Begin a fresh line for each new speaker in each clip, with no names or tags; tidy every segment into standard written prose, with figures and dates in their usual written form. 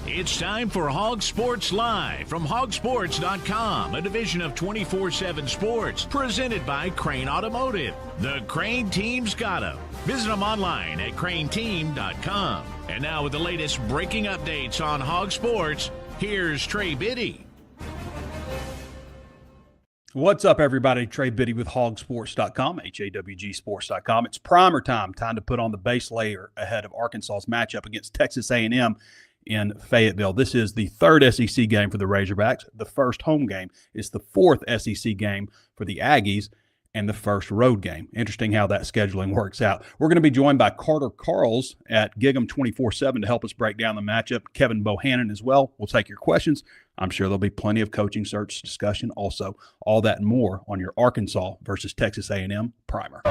It's time for HawgSports Live from HawgSports.com, a division of 24/7 Sports, presented by Crain Automotive. The Crain team's got 'em. Visit them online at crainteam.com. And now with the latest breaking updates on HawgSports, here's Trey Biddy.
What's up, everybody? Trey Biddy with HawgSports.com, HAWGsports.com. It's primer time to put on the base layer ahead of Arkansas's matchup against Texas A&M in Fayetteville. This is the third SEC game for the Razorbacks. The first home game is the fourth SEC game for the Aggies and the first road game. Interesting how that scheduling works out. We're going to be joined by Carter Karels at Gig'em 24/7 to help us break down the matchup. Kevin Bohannan as well. We'll take your questions. I'm sure there'll be plenty of coaching search discussion also. All that and more on your Arkansas versus Texas A&M primer.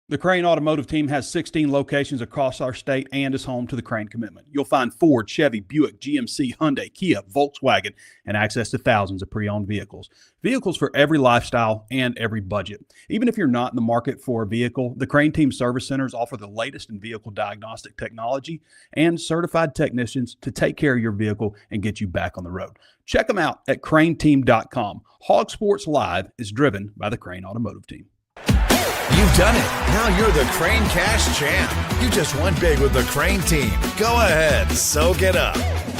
The Crain Automotive Team has 16 locations across our state and is home to the Crain commitment. You'll find Ford, Chevy, Buick, GMC, Hyundai, Kia, Volkswagen, and access to thousands of pre-owned vehicles. Vehicles for every lifestyle and every budget. Even if you're not in the market for a vehicle, the Crain Team Service Centers offer the latest in vehicle diagnostic technology and certified technicians to take care of your vehicle and get you back on the road. Check them out at crainteam.com. HawgSports Live is driven by the Crain Automotive Team.
You've done it. Now you're the Crain Cash Champ. You just won big with the Crain team. Go ahead, soak it up.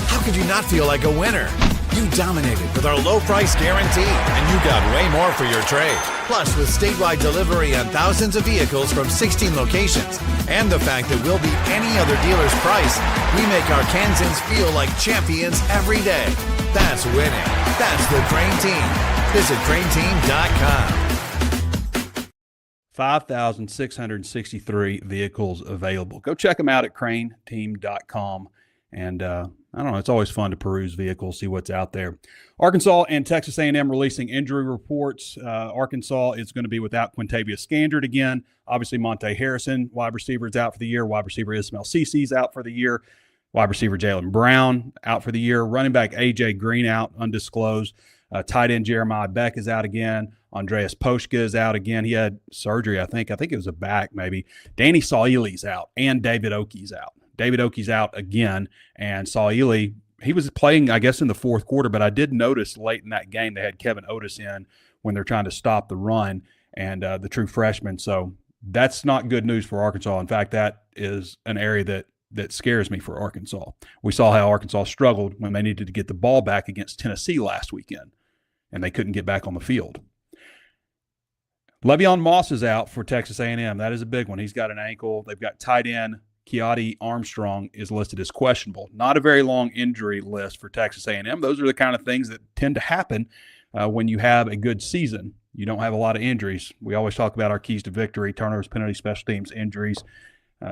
How could you not feel like a winner? You dominated with our low price guarantee, and you got way more for your trade. Plus, with statewide delivery on thousands of vehicles from 16 locations, and the fact that we'll beat any other dealer's price, we make our Kansans feel like champions every day. That's winning. That's the Crain team. Visit crainteam.com.
5,663 vehicles available. Go check them out at crainteam.com. And I don't know, it's always fun to peruse vehicles, see what's out there. Arkansas and Texas A&M releasing injury reports. Arkansas is going to be without Quintavious Scandard again. Obviously, Monte Harrison, wide receiver, is out for the year. Wide receiver Ismail Cece is out for the year. Wide receiver Jalen Brown out for the year. Running back A.J. Green out, undisclosed. Tight end Jeremiah Beck is out again. Andreas Poshka is out again. He had surgery, I think. I think it was a back, maybe. Danny Saili's out, and David Oakey's out. David Oakey's out again, and Saili, he was playing, I guess, in the fourth quarter, but I did notice late in that game they had Kevin Otis in when they're trying to stop the run, and the true freshman. So that's not good news for Arkansas. In fact, that is an area that scares me for Arkansas. We saw how Arkansas struggled when they needed to get the ball back against Tennessee last weekend, and they couldn't get back on the field. Le'Veon Moss is out for Texas A&M. That is a big one. He's got an ankle. They've got tight end Keati Armstrong is listed as questionable. Not a very long injury list for Texas A&M. Those are the kind of things that tend to happen when you have a good season. You don't have a lot of injuries. We always talk about our keys to victory: turnovers, penalties, special teams, injuries,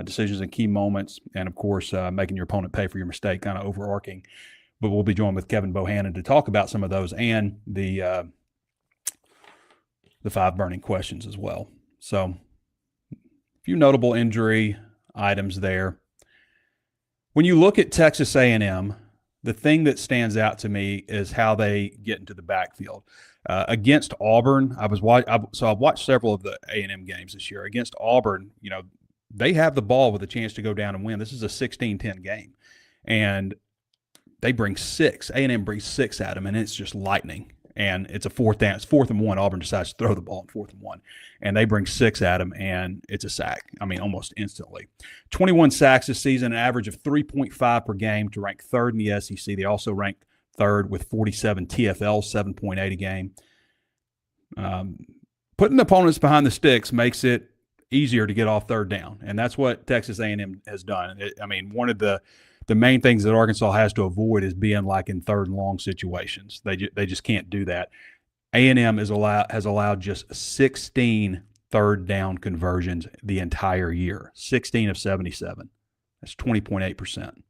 decisions in key moments, and, of course, making your opponent pay for your mistake, kind of overarching. But we'll be joined with Kevin Bohannan to talk about some of those and the 5 burning questions as well. So a few notable injury items there. When you look at Texas A&M, the thing that stands out to me is how they get into the backfield. Against Auburn, I've watched several of the A&M games this year. Against Auburn, they have the ball with a chance to go down and win. This is a 16-10 game. And they bring 6. A&M brings 6 at them, and it's just lightning. And it's a fourth down. It's 4th and 1. Auburn decides to throw the ball on 4th and 1. And they bring 6 at them, and it's a sack. I mean, almost instantly. 21 sacks this season, an average of 3.5 per game to rank 3rd in the SEC. They also rank 3rd with 47 TFLs, 7.8 a game. Putting opponents behind the sticks makes it easier to get off 3rd down, and that's what Texas A&M has done. One of the main things that Arkansas has to avoid is being like in 3rd and long situations. They just can't do that. A&M has allowed just 16 3rd down conversions the entire year, 16 of 77. That's 20.8%.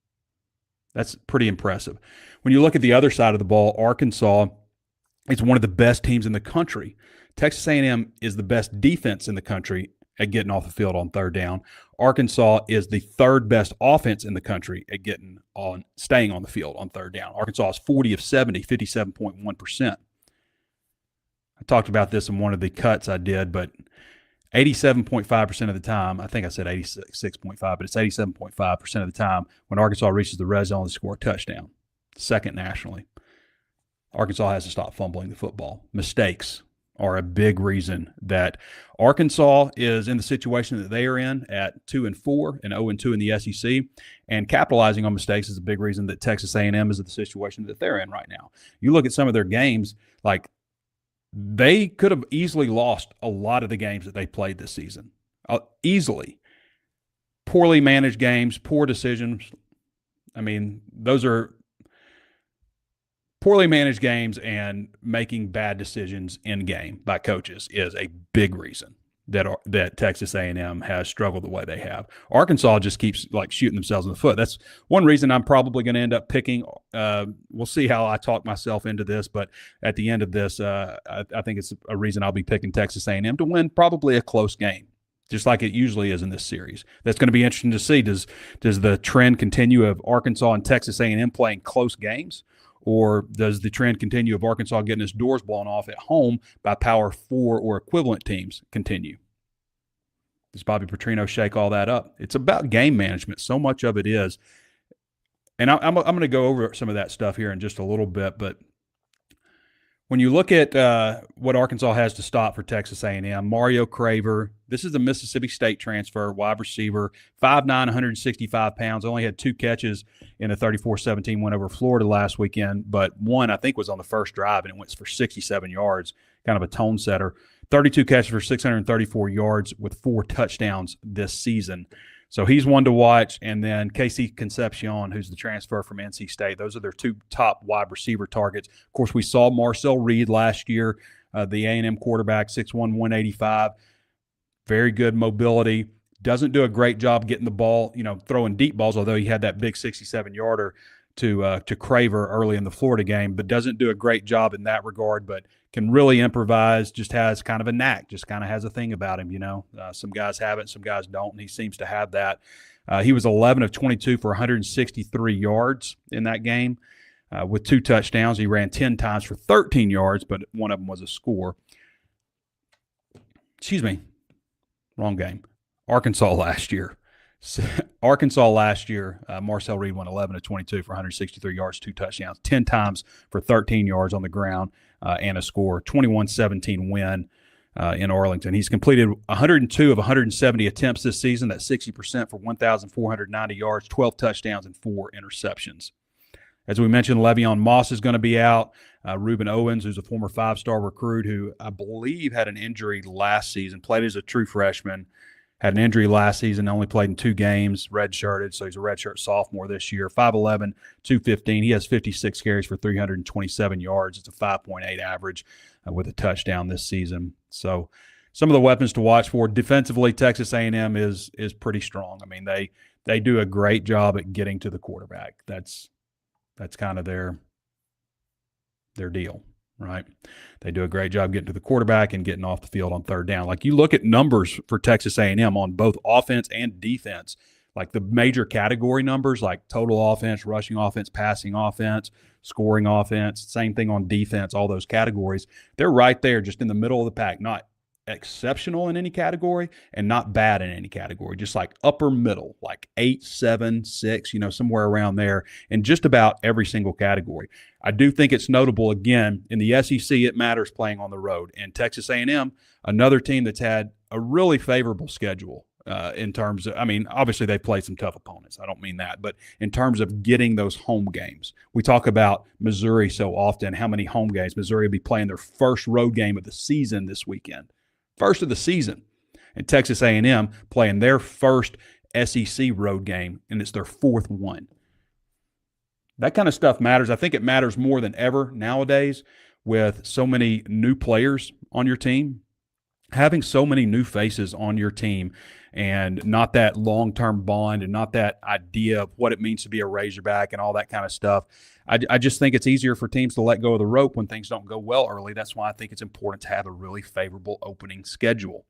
That's pretty impressive. When you look at the other side of the ball, Arkansas is one of the best teams in the country. Texas A&M is the best defense in the country, at getting off the field on third down. Arkansas is the third best offense in the country at staying on the field on third down. Arkansas is 40 of 70, 57.1%. I talked about this in one of the cuts I did, but 87.5% of the time, I think I said 86.5, but it's 87.5% of the time when Arkansas reaches the red zone, they score a touchdown. Second nationally. Arkansas has to stop fumbling the football. Mistakes are a big reason that Arkansas is in the situation that they are in at 2-4 and 0-2 in the SEC, and capitalizing on mistakes is a big reason that Texas A&M is in the situation that they're in right now. You look at some of their games, like they could have easily lost a lot of the games that they played this season. Easily. Poorly managed games, poor decisions. I mean, those are poorly managed games, and making bad decisions in game by coaches is a big reason that Texas A&M has struggled the way they have. Arkansas just keeps like shooting themselves in the foot. That's one reason I'm probably going to end up picking. We'll see how I talk myself into this, but at the end of this, I think it's a reason I'll be picking Texas A&M to win probably a close game, just like it usually is in this series. That's going to be interesting to see. Does the trend continue of Arkansas and Texas A&M playing close games? Or does the trend continue of Arkansas getting its doors blown off at home by Power 4 or equivalent teams continue? Does Bobby Petrino shake all that up? It's about game management. So much of it is. And I'm going to go over some of that stuff here in just a little bit. But when you look at what Arkansas has to stop for Texas A&M, Mario Craver, this is a Mississippi State transfer, wide receiver, 5'9", 165 pounds, only had 2 catches in a 34-17 win over Florida last weekend, but one I think was on the first drive, and it went for 67 yards, kind of a tone setter. 32 catches for 634 yards with 4 touchdowns this season. So he's one to watch. And then Casey Concepcion, who's the transfer from NC State. Those are their 2 top wide receiver targets. Of course, we saw Marcel Reed last year, the A&M quarterback, 6'1", 185. Very good mobility. Doesn't do a great job getting the ball, throwing deep balls, although he had that big 67-yarder to Craver early in the Florida game, but doesn't do a great job in that regard, but can really improvise, just has kind of a knack, just kind of has a thing about him, Some guys have it, some guys don't, and he seems to have that. He was 11 of 22 for 163 yards in that game with 2 touchdowns. He ran 10 times for 13 yards, but one of them was a score. Excuse me. Wrong game. Arkansas last year, Marcel Reed went 11 of 22 for 163 yards, 2 touchdowns, 10 times for 13 yards on the ground and a score. 21-17 win in Arlington. He's completed 102 of 170 attempts this season. That's 60% for 1,490 yards, 12 touchdowns, and 4 interceptions. As we mentioned, Le'Veon Moss is going to be out. Reuben Owens, who's a former 5-star recruit who I believe had an injury last season, played as a true freshman, had an injury last season, only played in 2 games, redshirted, so he's a redshirt sophomore this year. 5'11", 215. He has 56 carries for 327 yards. It's a 5.8 average with a touchdown this season. So some of the weapons to watch for. Defensively, Texas A&M is pretty strong. I mean, they do a great job at getting to the quarterback. That's kind of their deal, right? They do a great job getting to the quarterback and getting off the field on third down. Like, you look at numbers for Texas A&M on both offense and defense, like the major category numbers, like total offense, rushing offense, passing offense, scoring offense, same thing on defense, all those categories. They're right there just in the middle of the pack, not exceptional in any category and not bad in any category, just like upper middle, like 8, 7, 6, somewhere around there in just about every single category. I do think it's notable, again, in the SEC, it matters playing on the road. And Texas A&M, another team that's had a really favorable schedule in terms of, obviously they played some tough opponents. I don't mean that, but in terms of getting those home games. We talk about Missouri so often, how many home games. Missouri will be playing their first road game of the season this weekend. First of the season. And Texas A&M playing their first SEC road game, and it's their 4th one. That kind of stuff matters. I think it matters more than ever nowadays with so many new players on your team. Having so many new faces on your team and not that long-term bond and not that idea of what it means to be a Razorback and all that kind of stuff. I just think it's easier for teams to let go of the rope when things don't go well early. That's why I think it's important to have a really favorable opening schedule.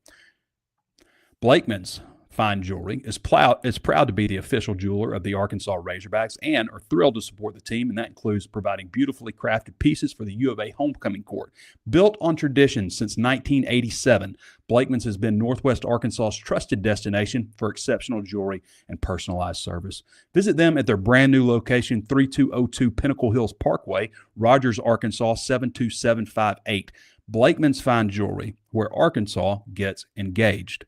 Blakeman's Fine Jewelry is proud to be the official jeweler of the Arkansas Razorbacks and are thrilled to support the team, and that includes providing beautifully crafted pieces for the U of A homecoming court. Built on tradition since 1987, Blakeman's has been Northwest Arkansas's trusted destination for exceptional jewelry and personalized service. Visit them at their brand new location, 3202 Pinnacle Hills Parkway, Rogers, Arkansas, 72758. Blakeman's Fine Jewelry, where Arkansas gets engaged.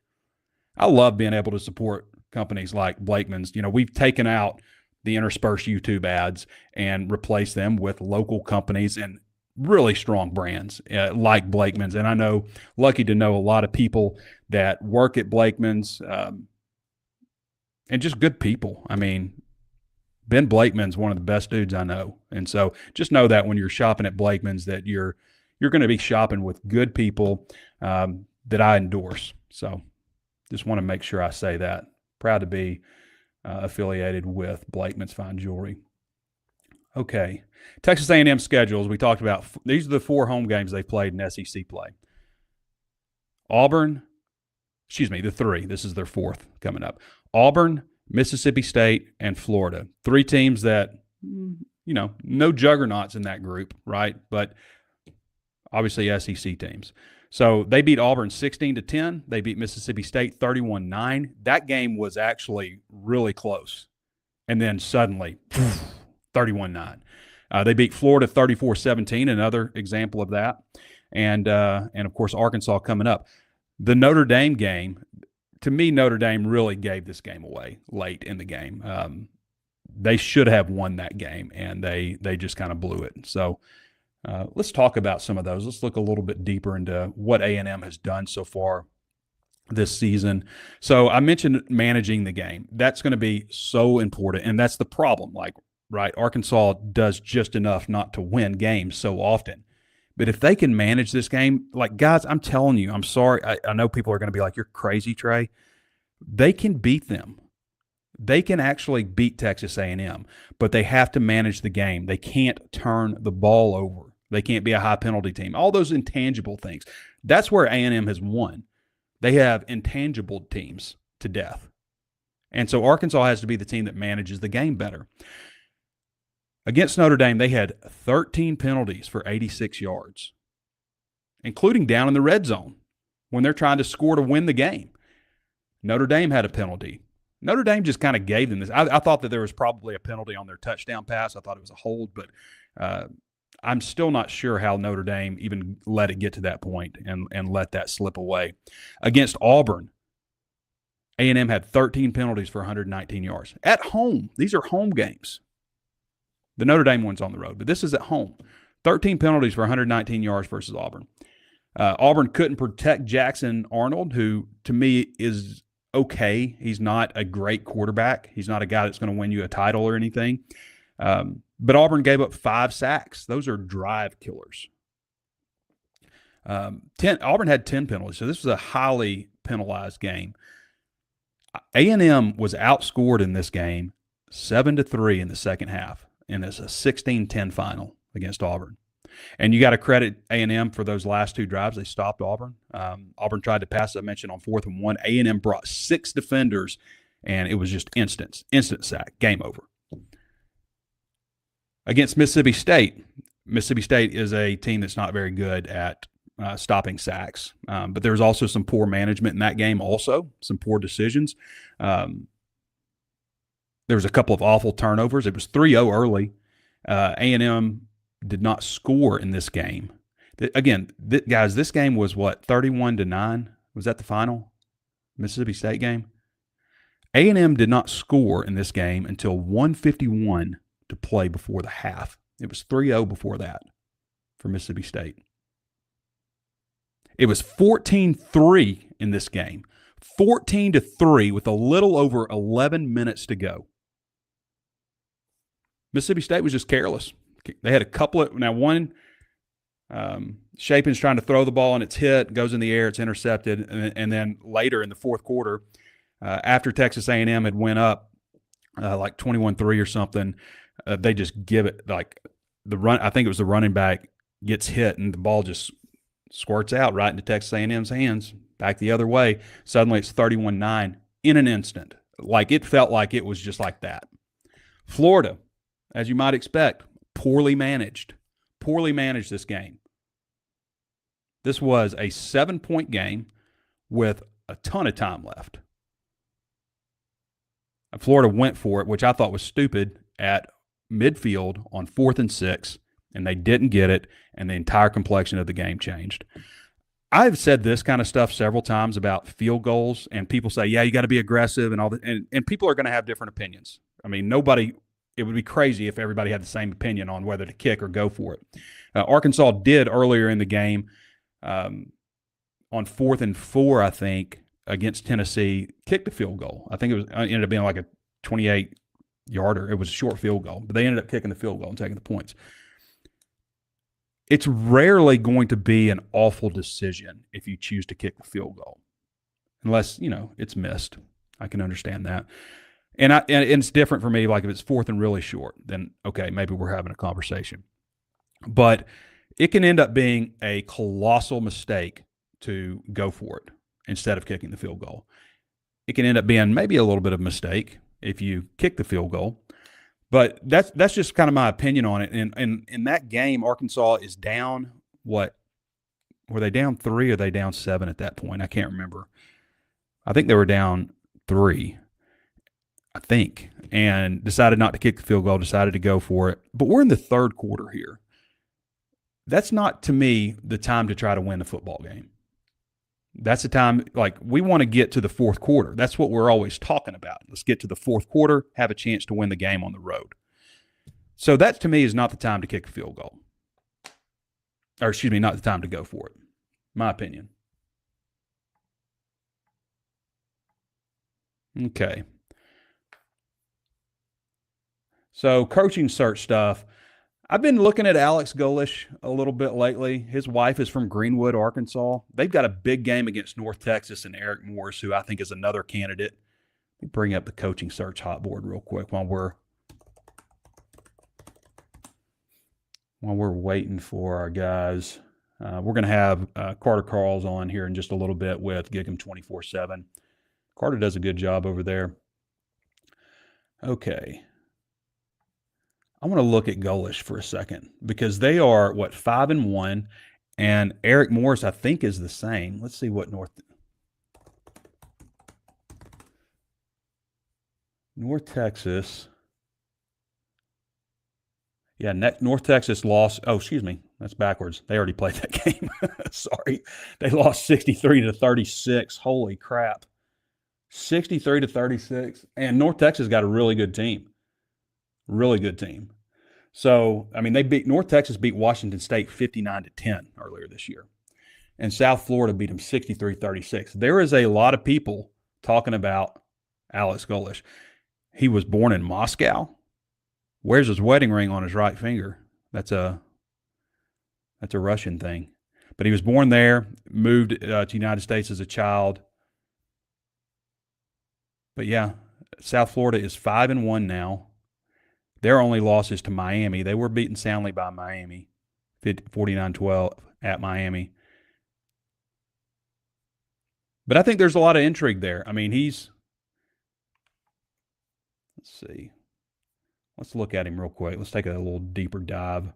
I love being able to support companies like Blakeman's. We've taken out the interspersed YouTube ads and replaced them with local companies and really strong brands like Blakeman's. And I know, lucky to know a lot of people that work at Blakeman's and just good people. I mean, Ben Blakeman's one of the best dudes I know. And so just know that when you're shopping at Blakeman's that you're going to be shopping with good people that I endorse. So just want to make sure I say that. Proud to be affiliated with Blakeman's Fine Jewelry. Okay. Texas A&M schedules, we talked about. These are the 4 home games they played in SEC play. The 3. This is their 4th coming up. Auburn, Mississippi State, and Florida. 3 teams that, no juggernauts in that group, right? But obviously SEC teams. So they beat Auburn 16-10. They beat Mississippi State 31-9. That game was actually really close. And then suddenly, 31-9. They beat Florida 34-17, another example of that. And of course, Arkansas coming up. The Notre Dame game, to me, Notre Dame really gave this game away late in the game. They should have won that game, and they just kind of blew it. So let's talk about some of those. Let's look a little bit deeper into what A&M has done so far this season. So I mentioned managing the game. That's going to be so important, and that's the problem. Right, Arkansas does just enough not to win games so often. But if they can manage this game, guys, I'm telling you, I'm sorry. I know people are going to be like, you're crazy, Trey. They can beat them. They can actually beat Texas A&M, but they have to manage the game. They can't turn the ball over. They can't be a high penalty team. All those intangible things. That's where A&M has won. They have intangible teams to death. And so Arkansas has to be the team that manages the game better. Against Notre Dame, they had 13 penalties for 86 yards, including down in the red zone when they're trying to score to win the game. Notre Dame had a penalty. Notre Dame just kind of gave them this. I thought that there was probably a penalty on their touchdown pass. I thought it was a hold, but I'm still not sure how Notre Dame even let it get to that point and let that slip away. Against Auburn, A&M had 13 penalties for 119 yards. At home, these are home games. The Notre Dame one's on the road, but this is at home. 13 penalties for 119 yards versus Auburn. Auburn couldn't protect Jackson Arnold, who to me is okay. He's not a great quarterback. He's not a guy that's going to win you a title or anything. But Auburn gave up 5 sacks. Those are drive killers. Auburn had 10 penalties, so this was a highly penalized game. A&M was outscored in this game 7-3 in the second half, and it's a 16-10 final against Auburn. And you got to credit A&M for those last 2 drives. They stopped Auburn. Auburn tried to pass, as I mentioned, on 4th and 1. A&M brought 6 defenders, and it was just instant sack, game over. Against Mississippi State is a team that's not very good at stopping sacks. But there was also some poor management in that game also, some poor decisions. There was a couple of awful turnovers. It was 3-0 early. A&M did not score in this game. Again, guys, this game was what, 31-9? Was that the final Mississippi State game? A&M did not score in this game until 1:51 to play before the half. It was 3-0 before that for Mississippi State. It was 14-3 in this game. 14-3 with a little over 11 minutes to go. Mississippi State was just careless. They had a couple of – now one, Shapen's trying to throw the ball and it's hit, goes in the air, it's intercepted. And then later in the fourth quarter, after Texas A&M had went up like 21-3 or something, they just give it like the run. I think it was the running back gets hit and the ball just squirts out right into Texas A&M's hands. back the other way. Suddenly it's 31-9 in an instant. Like, it felt like it was just like that. Florida, as you might expect, poorly managed this game. This was a 7-point game with a ton of time left. Florida went for it, which I thought was stupid, at midfield on 4th and 6, and they didn't get it, and the entire complexion of the game changed. I've said this kind of stuff several times about field goals, and people say, yeah, you got to be aggressive and all that, and people are going to have different opinions. I mean, it would be crazy if everybody had the same opinion on whether to kick or go for it. Arkansas did earlier in the game on 4th and 4, I think, against Tennessee, kicked a field goal. I think it ended up being like a 28-yarder. It was a short field goal, but they ended up kicking the field goal and taking the points. It's rarely going to be an awful decision if you choose to kick the field goal, unless, it's missed. I can understand that. And it's different for me. Like, if it's 4th and really short, then okay, maybe we're having a conversation. But it can end up being a colossal mistake to go for it instead of kicking the field goal. It can end up being maybe a little bit of a mistake if you kick the field goal. But that's just kind of my opinion on it. And in that game, Arkansas is down, what? Were they down 3 or were they down 7 at that point? I can't remember. I think they were down 3, I think, and decided not to kick the field goal, decided to go for it. But we're in the third quarter here. That's not, to me, the time to try to win the football game. That's the time, like, we want to get to the fourth quarter. That's what we're always talking about. Let's get to the fourth quarter, have a chance to win the game on the road. So that, to me, is not the time to kick a field goal. Or, excuse me, not the time to go for it. My opinion. Okay. So, coaching search stuff. I've been looking at Alex Golish a little bit lately. His wife is from Greenwood, Arkansas. They've got a big game against North Texas and Eric Morris, who I think is another candidate. Let me bring up the coaching search hot board real quick while we're waiting for our guys. We're going to have Carter Karels on here in just a little bit with Gig'em 24/7. Carter does a good job over there. Okay. I want to look at Golish for a second because they are, 5-1, and Eric Morris, I think, is the same. Let's see what North Texas. Yeah, North Texas lost. Oh, excuse me. That's backwards. They already played that game. Sorry. They lost 63-36. Holy crap. 63-36. And North Texas got a really good team. Really good team. So, I mean, North Texas beat Washington State 59-10 earlier this year. And South Florida beat them 63-36. There is a lot of people talking about Alex Golish. He was born in Moscow. Wears his wedding ring on his right finger. That's a Russian thing. But he was born there, moved to the United States as a child. But yeah, South Florida is 5-1 now. Their only loss is to Miami. They were beaten soundly by Miami, 49-12 at Miami. But I think there's a lot of intrigue there. I mean, let's see. Let's look at him real quick. Let's take a little deeper dive.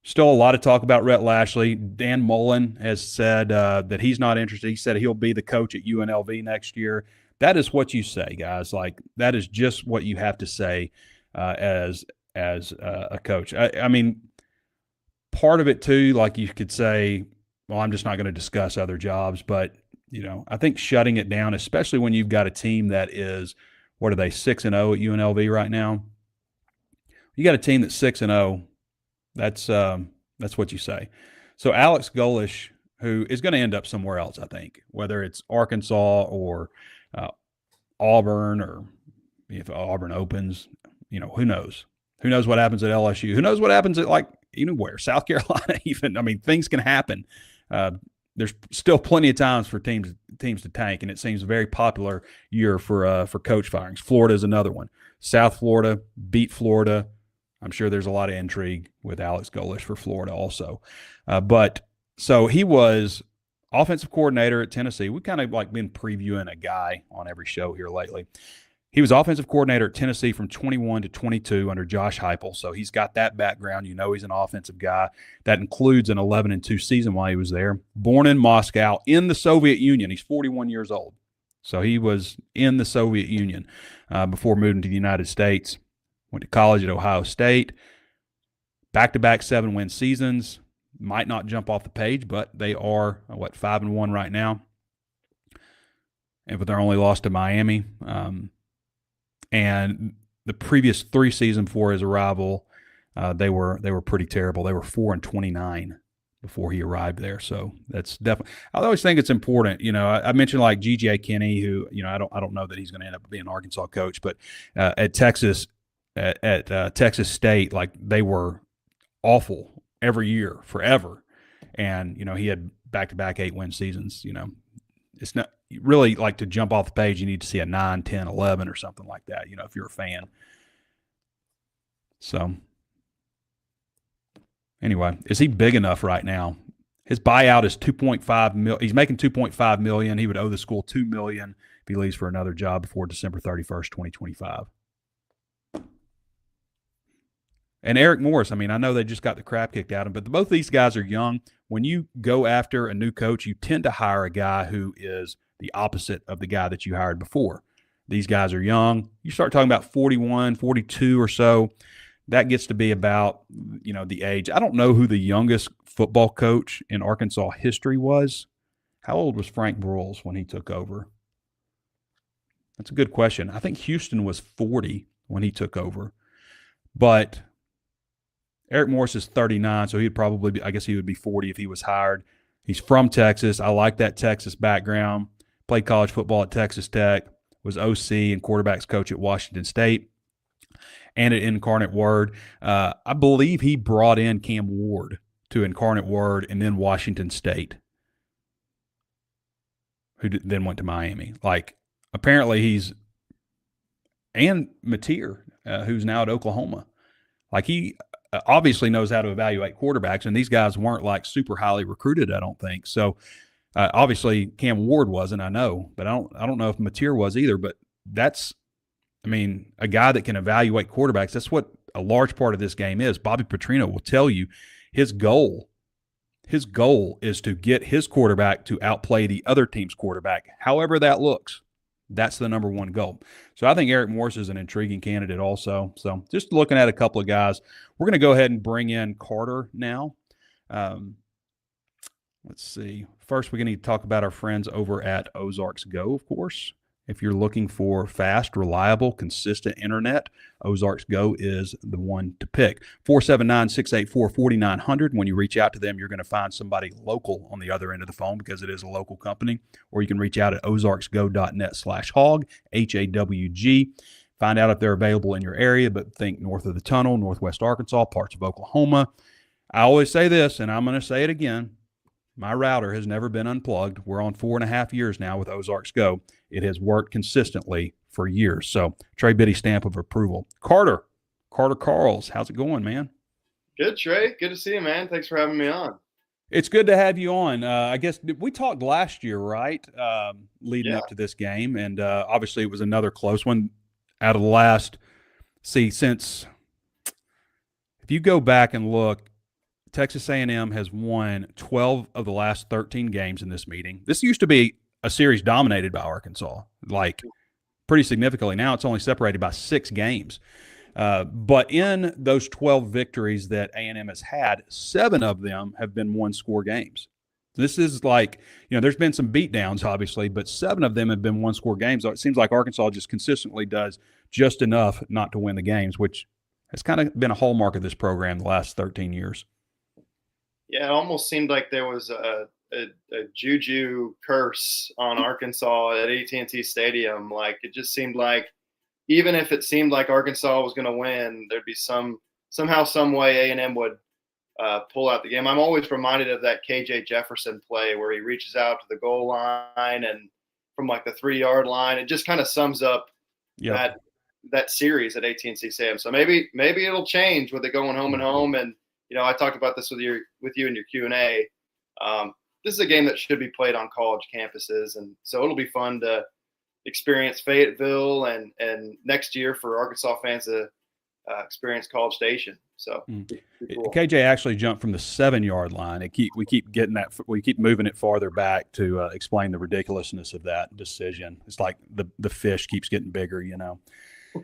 Still a lot of talk about Rhett Lashley. Dan Mullen has said that he's not interested. He said he'll be the coach at UNLV next year. That is what you say, guys. Like, that is just what you have to say as a coach. I mean, part of it too, like, you could say, well, I'm just not going to discuss other jobs. But, I think shutting it down, especially when you've got a team that is, what are they, 6-0 at UNLV right now? You got a team that's 6-0. That's what you say. So Alex Golish, who is going to end up somewhere else, I think, whether it's Arkansas or Auburn, or if Auburn opens, who knows? Who knows what happens at LSU? Who knows what happens at, like, anywhere, South Carolina even. I mean, things can happen. There's still plenty of times for teams to tank, and it seems a very popular year for coach firings. Florida is another one. South Florida beat Florida. I'm sure there's a lot of intrigue with Alex Golish for Florida also. But so he was offensive coordinator at Tennessee. We kind of like been previewing a guy on every show here lately. He was offensive coordinator at Tennessee from 21 to 22 under Josh Heupel, so he's got that background. You know he's an offensive guy. That includes an 11-2 season while he was there. Born in Moscow in the Soviet Union. He's 41 years old. So he was in the Soviet Union before moving to the United States. Went to college at Ohio State. Back-to-back 7-win seasons. Might not jump off the page, but they are, 5-1 right now. But they're only lost to Miami. And the previous 3 seasons before his arrival, they were pretty terrible. They were 4-29 before he arrived there. So that's definitely. I always think it's important. I mentioned like G.J. Kinney, who I don't know that he's going to end up being an Arkansas coach, but at Texas Texas State, like they were awful every year forever, and he had back-to-back 8-win seasons. It's not really like to jump off the page. You need to see a 9, 10, 11 or something like that, if you're a fan. So anyway, is he big enough right now? His buyout is $2.5 million. He's making $2.5 million. He would owe the school $2 million if he leaves for another job before December 31st, 2025. And Eric Morris, I know they just got the crap kicked out of him, but both these guys are young. When you go after a new coach, you tend to hire a guy who is the opposite of the guy that you hired before. These guys are young. You start talking about 41, 42 or so, that gets to be about, the age. I don't know who the youngest football coach in Arkansas history was. How old was Frank Broyles when he took over? That's a good question. I think Houston was 40 when he took over. But Eric Morris is 39, so he'd probably be, I guess he would be 40 if he was hired. He's from Texas. I like that Texas background. Played college football at Texas Tech, was OC and quarterbacks coach at Washington State and at Incarnate Word. I believe he brought in Cam Ward to Incarnate Word and then Washington State, who then went to Miami. Like, apparently he's – and Mateer, who's now at Oklahoma. Like, he – obviously knows how to evaluate quarterbacks, and these guys weren't like super highly recruited, I don't think. So obviously Cam Ward wasn't, I know, but I don't know if Mateer was either. But that's, a guy that can evaluate quarterbacks. That's what a large part of this game is. Bobby Petrino will tell you his goal is to get his quarterback to outplay the other team's quarterback, however that looks. That's the number one goal. So I think Eric Morris is an intriguing candidate also. So just looking at a couple of guys. We're going to go ahead and bring in Carter now. Let's see. First, we're going to talk about our friends over at Ozarks Go, of course. If you're looking for fast, reliable, consistent internet, Ozarks Go is the one to pick. 479-684-4900. When you reach out to them, you're going to find somebody local on the other end of the phone because it is a local company. Or you can reach out at ozarksgo.net/hawg, HAWG. Find out if they're available in your area, but think north of the tunnel, northwest Arkansas, parts of Oklahoma. I always say this, and I'm going to say it again. My router has never been unplugged. We're on 4.5 years now with Ozarks Go. It has worked consistently for years. So, Trey Biddy stamp of approval. Carter Karels, how's it going, man?
Good, Trey. Good to see you, man. Thanks for having me on.
It's good to have you on. I guess we talked last year, right, leading up to this game, and obviously it was another close one out of the last. Since if you go back and look, Texas A&M has won 12 of the last 13 games in this meeting. This used to be a series dominated by Arkansas, like pretty significantly. Now it's only separated by 6 games. But in those 12 victories that A&M has had, 7 of them have been one-score games. This is like, there's been some beatdowns, obviously, but 7 of them have been one-score games. So it seems like Arkansas just consistently does just enough not to win the games, which has kind of been a hallmark of this program the last 13 years.
Yeah, it almost seemed like there was a juju curse on Arkansas at AT&T Stadium. Like, it just seemed like even if it seemed like Arkansas was going to win, there'd be somehow, some way A&M would pull out the game. I'm always reminded of that KJ Jefferson play where he reaches out to the goal line and from like the 3-yard line. It just kind of sums up that series at AT&T Stadium. So maybe it'll change with it going home and home. And I talked about this with you in your Q&A. this is a game that should be played on college campuses, and so it'll be fun to experience Fayetteville and next year for Arkansas fans to experience College Station. So cool.
KJ actually jumped from the 7-yard line. We keep moving it farther back to explain the ridiculousness of that decision. It's like the fish keeps getting bigger, you know.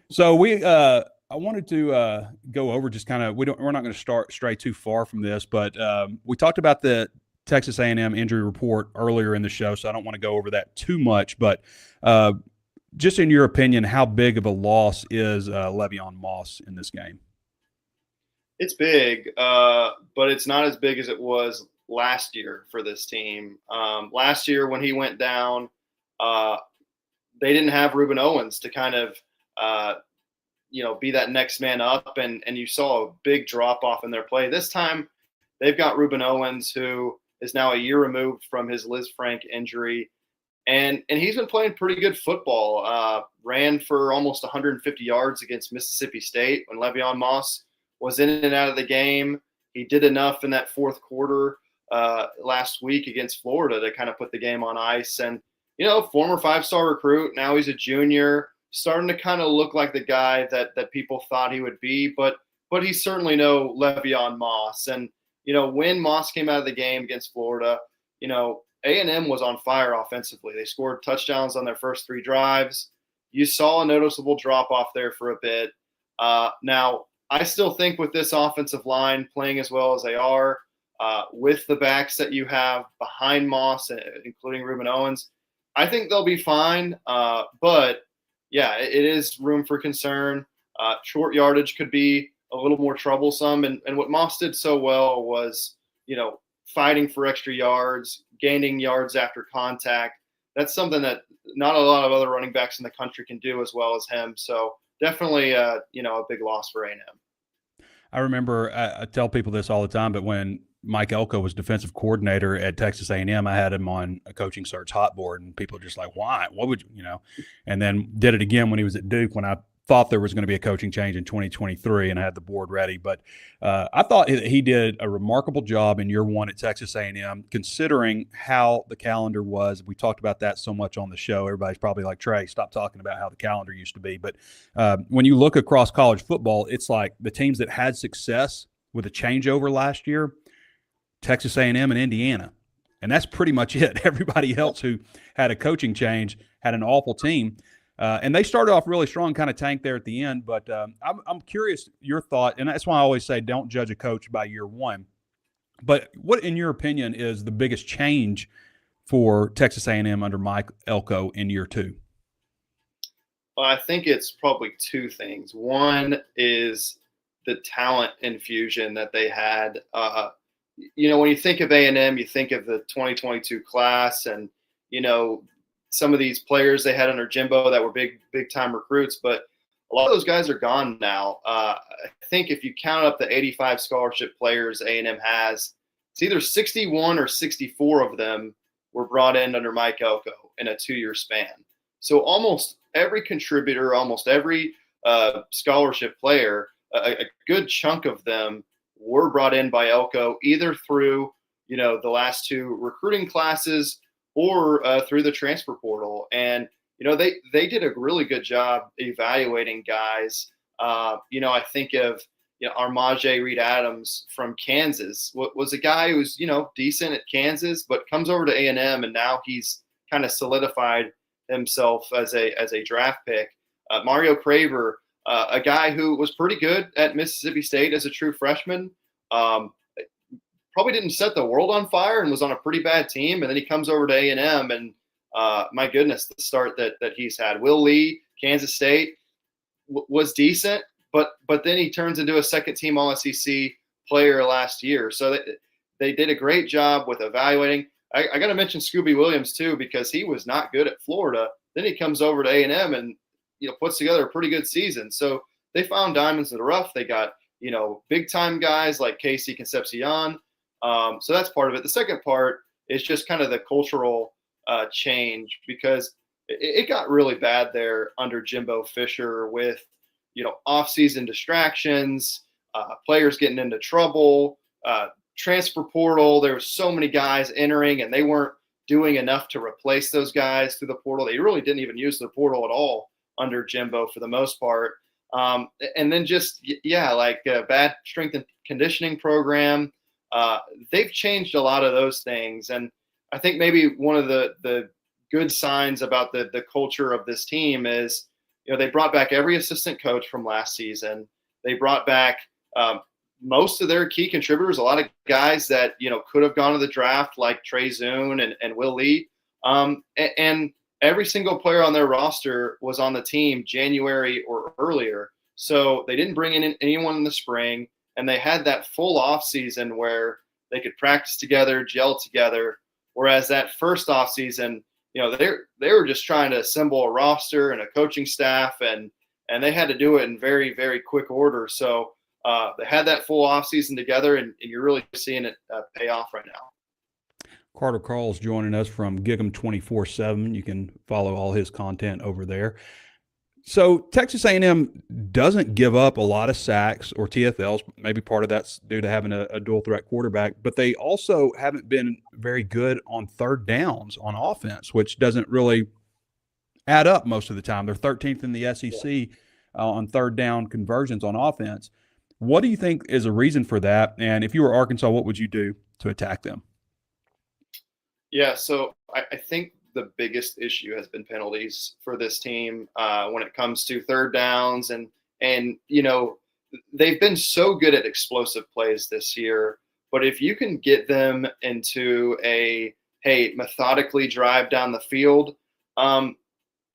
So I wanted to go over just kind of we're not going to stray too far from this, but we talked about the Texas A&M injury report earlier in the show, so I don't want to go over that too much. But just in your opinion, how big of a loss is Le'Veon Moss in this game?
It's big, but it's not as big as it was last year for this team. Last year when he went down, they didn't have Reuben Owens to kind of be that next man up, and you saw a big drop off in their play. This time they've got Reuben Owens, who is now a year removed from his Liz Frank injury. And he's been playing pretty good football. Ran for almost 150 yards against Mississippi State when Le'Veon Moss was in and out of the game. He did enough in that fourth quarter last week against Florida to kind of put the game on ice. And, former 5-star recruit, now he's a junior, starting to kind of look like the guy that people thought he would be. But he's certainly no Le'Veon Moss. And, when Moss came out of the game against Florida, A&M was on fire offensively. They scored touchdowns on their first 3 drives. You saw a noticeable drop-off there for a bit. Now, I still think with this offensive line playing as well as they are, with the backs that you have behind Moss, including Reuben Owens, I think they'll be fine. But, yeah, it is room for concern. Short yardage could be a little more troublesome. And what Moss did so well was, fighting for extra yards, gaining yards after contact. That's something that not a lot of other running backs in the country can do as well as him. So definitely, a big loss for A&M.
I remember I tell people this all the time, but when Mike Elko was defensive coordinator at Texas A&M, I had him on a coaching search hot board, and people are just like, why? What would you know? And then did it again when he was at Duke when I thought there was going to be a coaching change in 2023, and I had the board ready. But I thought he did a remarkable job in year one at Texas A&M, considering how the calendar was. We talked about that so much on the show. Everybody's probably like, Trey, stop talking about how the calendar used to be. But when you look across college football, it's like the teams that had success with a changeover last year, Texas A&M and Indiana. And that's pretty much it. Everybody else who had a coaching change had an awful team. And they started off really strong, kind of tanked there at the end. But I'm curious your thought, and that's why I always say don't judge a coach by year one. But what, in your opinion, is the biggest change for Texas A&M under Mike Elko in year two?
Well, I think it's probably 2 things. One is the talent infusion that they had. When you think of A&M, you think of the 2022 class, and some of these players they had under Jimbo that were big time recruits, but a lot of those guys are gone now. I think if you count up the 85 scholarship players A&M has, it's either 61 or 64 of them were brought in under Mike Elko in a 2-year span. So almost every contributor, almost every scholarship player, a good chunk of them were brought in by Elko, either through the last 2 recruiting classes or through the transfer portal. And, they did a really good job evaluating guys. I think of, Armaje Reed-Adams from Kansas was a guy who was, decent at Kansas, but comes over to A&M, and now he's kind of solidified himself as a draft pick. Mario Craver, a guy who was pretty good at Mississippi State as a true freshman, probably didn't set the world on fire and was on a pretty bad team. And then he comes over to A&M, and my goodness, the start that he's had. Will Lee, Kansas State, was decent, but then he turns into a second-team All-SEC player last year. So they did a great job with evaluating. I got to mention Scooby Williams too, because he was not good at Florida. Then he comes over to A&M and puts together a pretty good season. So they found diamonds in the rough. They got big-time guys like Casey Concepcion. So that's part of it. The second part is just kind of the cultural change, because it got really bad there under Jimbo Fisher with, off-season distractions, players getting into trouble, transfer portal. There were so many guys entering, and they weren't doing enough to replace those guys through the portal. They really didn't even use the portal at all under Jimbo for the most part. And then just, like a bad strength and conditioning program. They've changed a lot of those things. And I think maybe one of the good signs about the culture of this team is, they brought back every assistant coach from last season. They brought back most of their key contributors, a lot of guys that, could have gone to the draft, like Trey Zune and Will Lee. And every single player on their roster was on the team January or earlier. So they didn't bring in anyone in the spring, and they had that full off season where they could practice together, gel together. Whereas that first off season, they were just trying to assemble a roster and a coaching staff, and they had to do it in very, very quick order. So they had that full off season together, and you're really seeing it pay off right now.
Carter Karels joining us from Gig'em 24/7. You can follow all his content over there. So Texas A&M doesn't give up a lot of sacks or TFLs. Maybe part of that's due to having a dual threat quarterback, but they also haven't been very good on third downs on offense, which doesn't really add up most of the time. They're 13th in the SEC on third down conversions on offense. What do you think is a reason for that? And if you were Arkansas, what would you do to attack them?
Yeah, so I think the biggest issue has been penalties for this team when it comes to third downs. And they've been so good at explosive plays this year. But if you can get them into methodically drive down the field,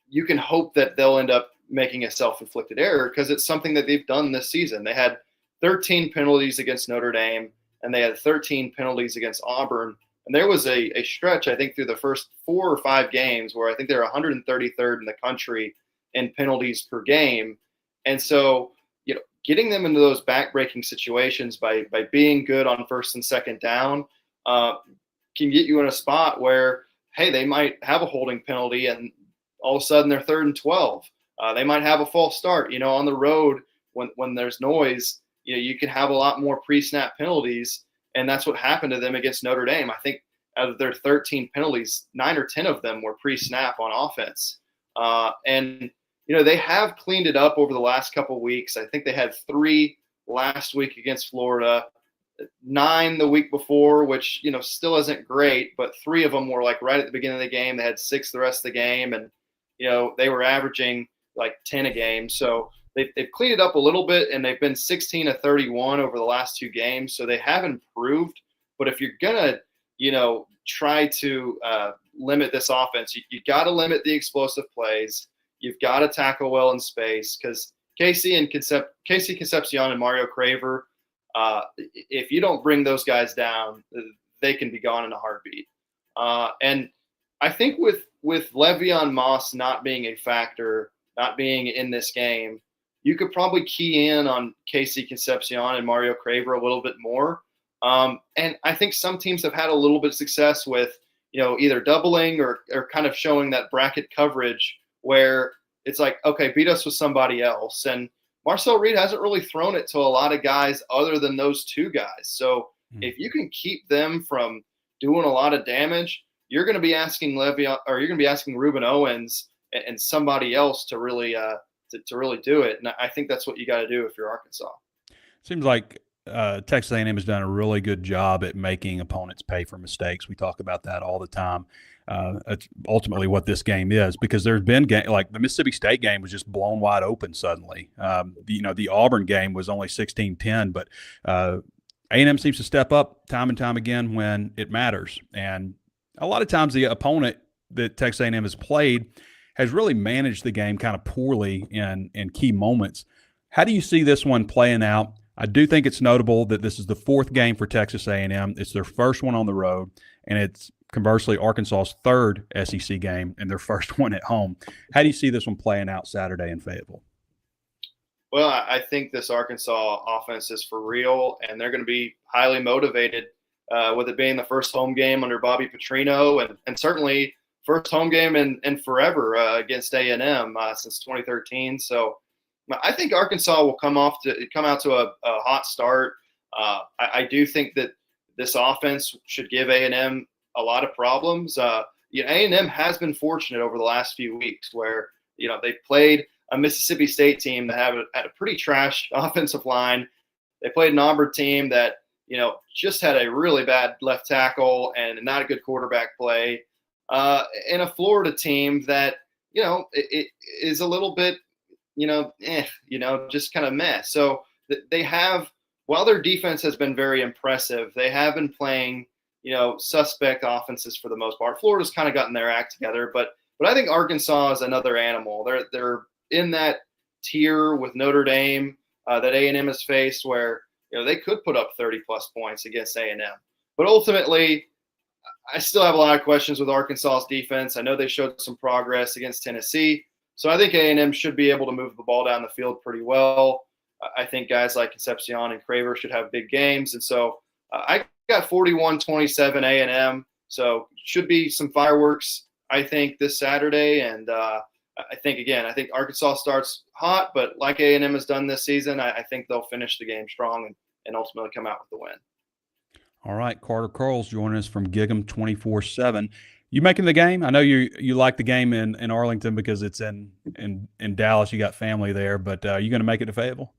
you can hope that they'll end up making a self-inflicted error, because it's something that they've done this season. They had 13 penalties against Notre Dame, and they had 13 penalties against Auburn. And there was a stretch, I think, through the first 4 or 5 games where I think they're 133rd in the country in penalties per game. And so, getting them into those back-breaking situations by being good on first and second down can get you in a spot where, they might have a holding penalty and all of a sudden they're 3rd and 12. They might have a false start. On the road when there's noise, you can have a lot more pre-snap penalties. And that's what happened to them against Notre Dame. I think out of their 13 penalties, 9 or 10 of them were pre-snap on offense. And they have cleaned it up over the last couple of weeks. I think they had 3 last week against Florida, 9 the week before, which, still isn't great, but 3 of them were like right at the beginning of the game. They had 6 the rest of the game, and, they were averaging like 10 a game. So they've cleaned it up a little bit, and they've been 16 of 31 over the last 2 games. So they have improved. But if you're going to, try to limit this offense, you got to limit the explosive plays. You've got to tackle well in space, because Casey Concepcion and Mario Craver, if you don't bring those guys down, they can be gone in a heartbeat. And I think with Le'Veon Moss not being a factor, not being in this game, you could probably key in on Casey Concepcion and Mario Craver a little bit more. And I think some teams have had a little bit of success with, either doubling or kind of showing that bracket coverage where it's like, okay, beat us with somebody else. And Marcel Reed hasn't really thrown it to a lot of guys other than those 2 guys. So if you can keep them from doing a lot of damage, you're going to be asking Reuben Owens and somebody else to really do it. And I think that's what you got to do if you're Arkansas.
Seems like Texas A&M has done a really good job at making opponents pay for mistakes. We talk about that all the time. That's ultimately what this game is, because there's been like the Mississippi State game was just blown wide open suddenly. The Auburn game was only 16-10, but A&M seems to step up time and time again when it matters. And a lot of times the opponent that Texas A&M has played has really managed the game kind of poorly in key moments. How do you see this one playing out? I do think it's notable that this is the 4th game for Texas A&M. It's their first one on the road, and it's conversely Arkansas's 3rd SEC game and their first one at home. How do you see this one playing out Saturday in Fayetteville?
Well, I think this Arkansas offense is for real, and they're going to be highly motivated with it being the first home game under Bobby Petrino, and certainly first home game in forever against A&M since 2013. So I think Arkansas will come out to a hot start. I do think that this offense should give A&M a lot of problems. A&M has been fortunate over the last few weeks where, they played a Mississippi State team that had a pretty trash offensive line. They played an Auburn team that, just had a really bad left tackle and not a good quarterback play. And a Florida team that, it is a little bit, just kind of meh. So they have, while their defense has been very impressive, they have been playing, suspect offenses for the most part. Florida's kind of gotten their act together, but I think Arkansas is another animal. They're in that tier with Notre Dame that A&M has faced where, they could put up 30-plus points against A&M. But ultimately, I still have a lot of questions with Arkansas's defense. I know they showed some progress against Tennessee. So I think A&M should be able to move the ball down the field pretty well. I think guys like Concepcion and Craver should have big games. And so I got 41-27 A&M. So should be some fireworks, I think, this Saturday. And I think Arkansas starts hot, but like A&M has done this season, I think they'll finish the game strong and ultimately come out with the win.
All right, Carter Karels joining us from Gig'em 24/7. You making the game? I know you like the game in Arlington because it's in Dallas. You got family there, but are you going to make it to Fayetteville?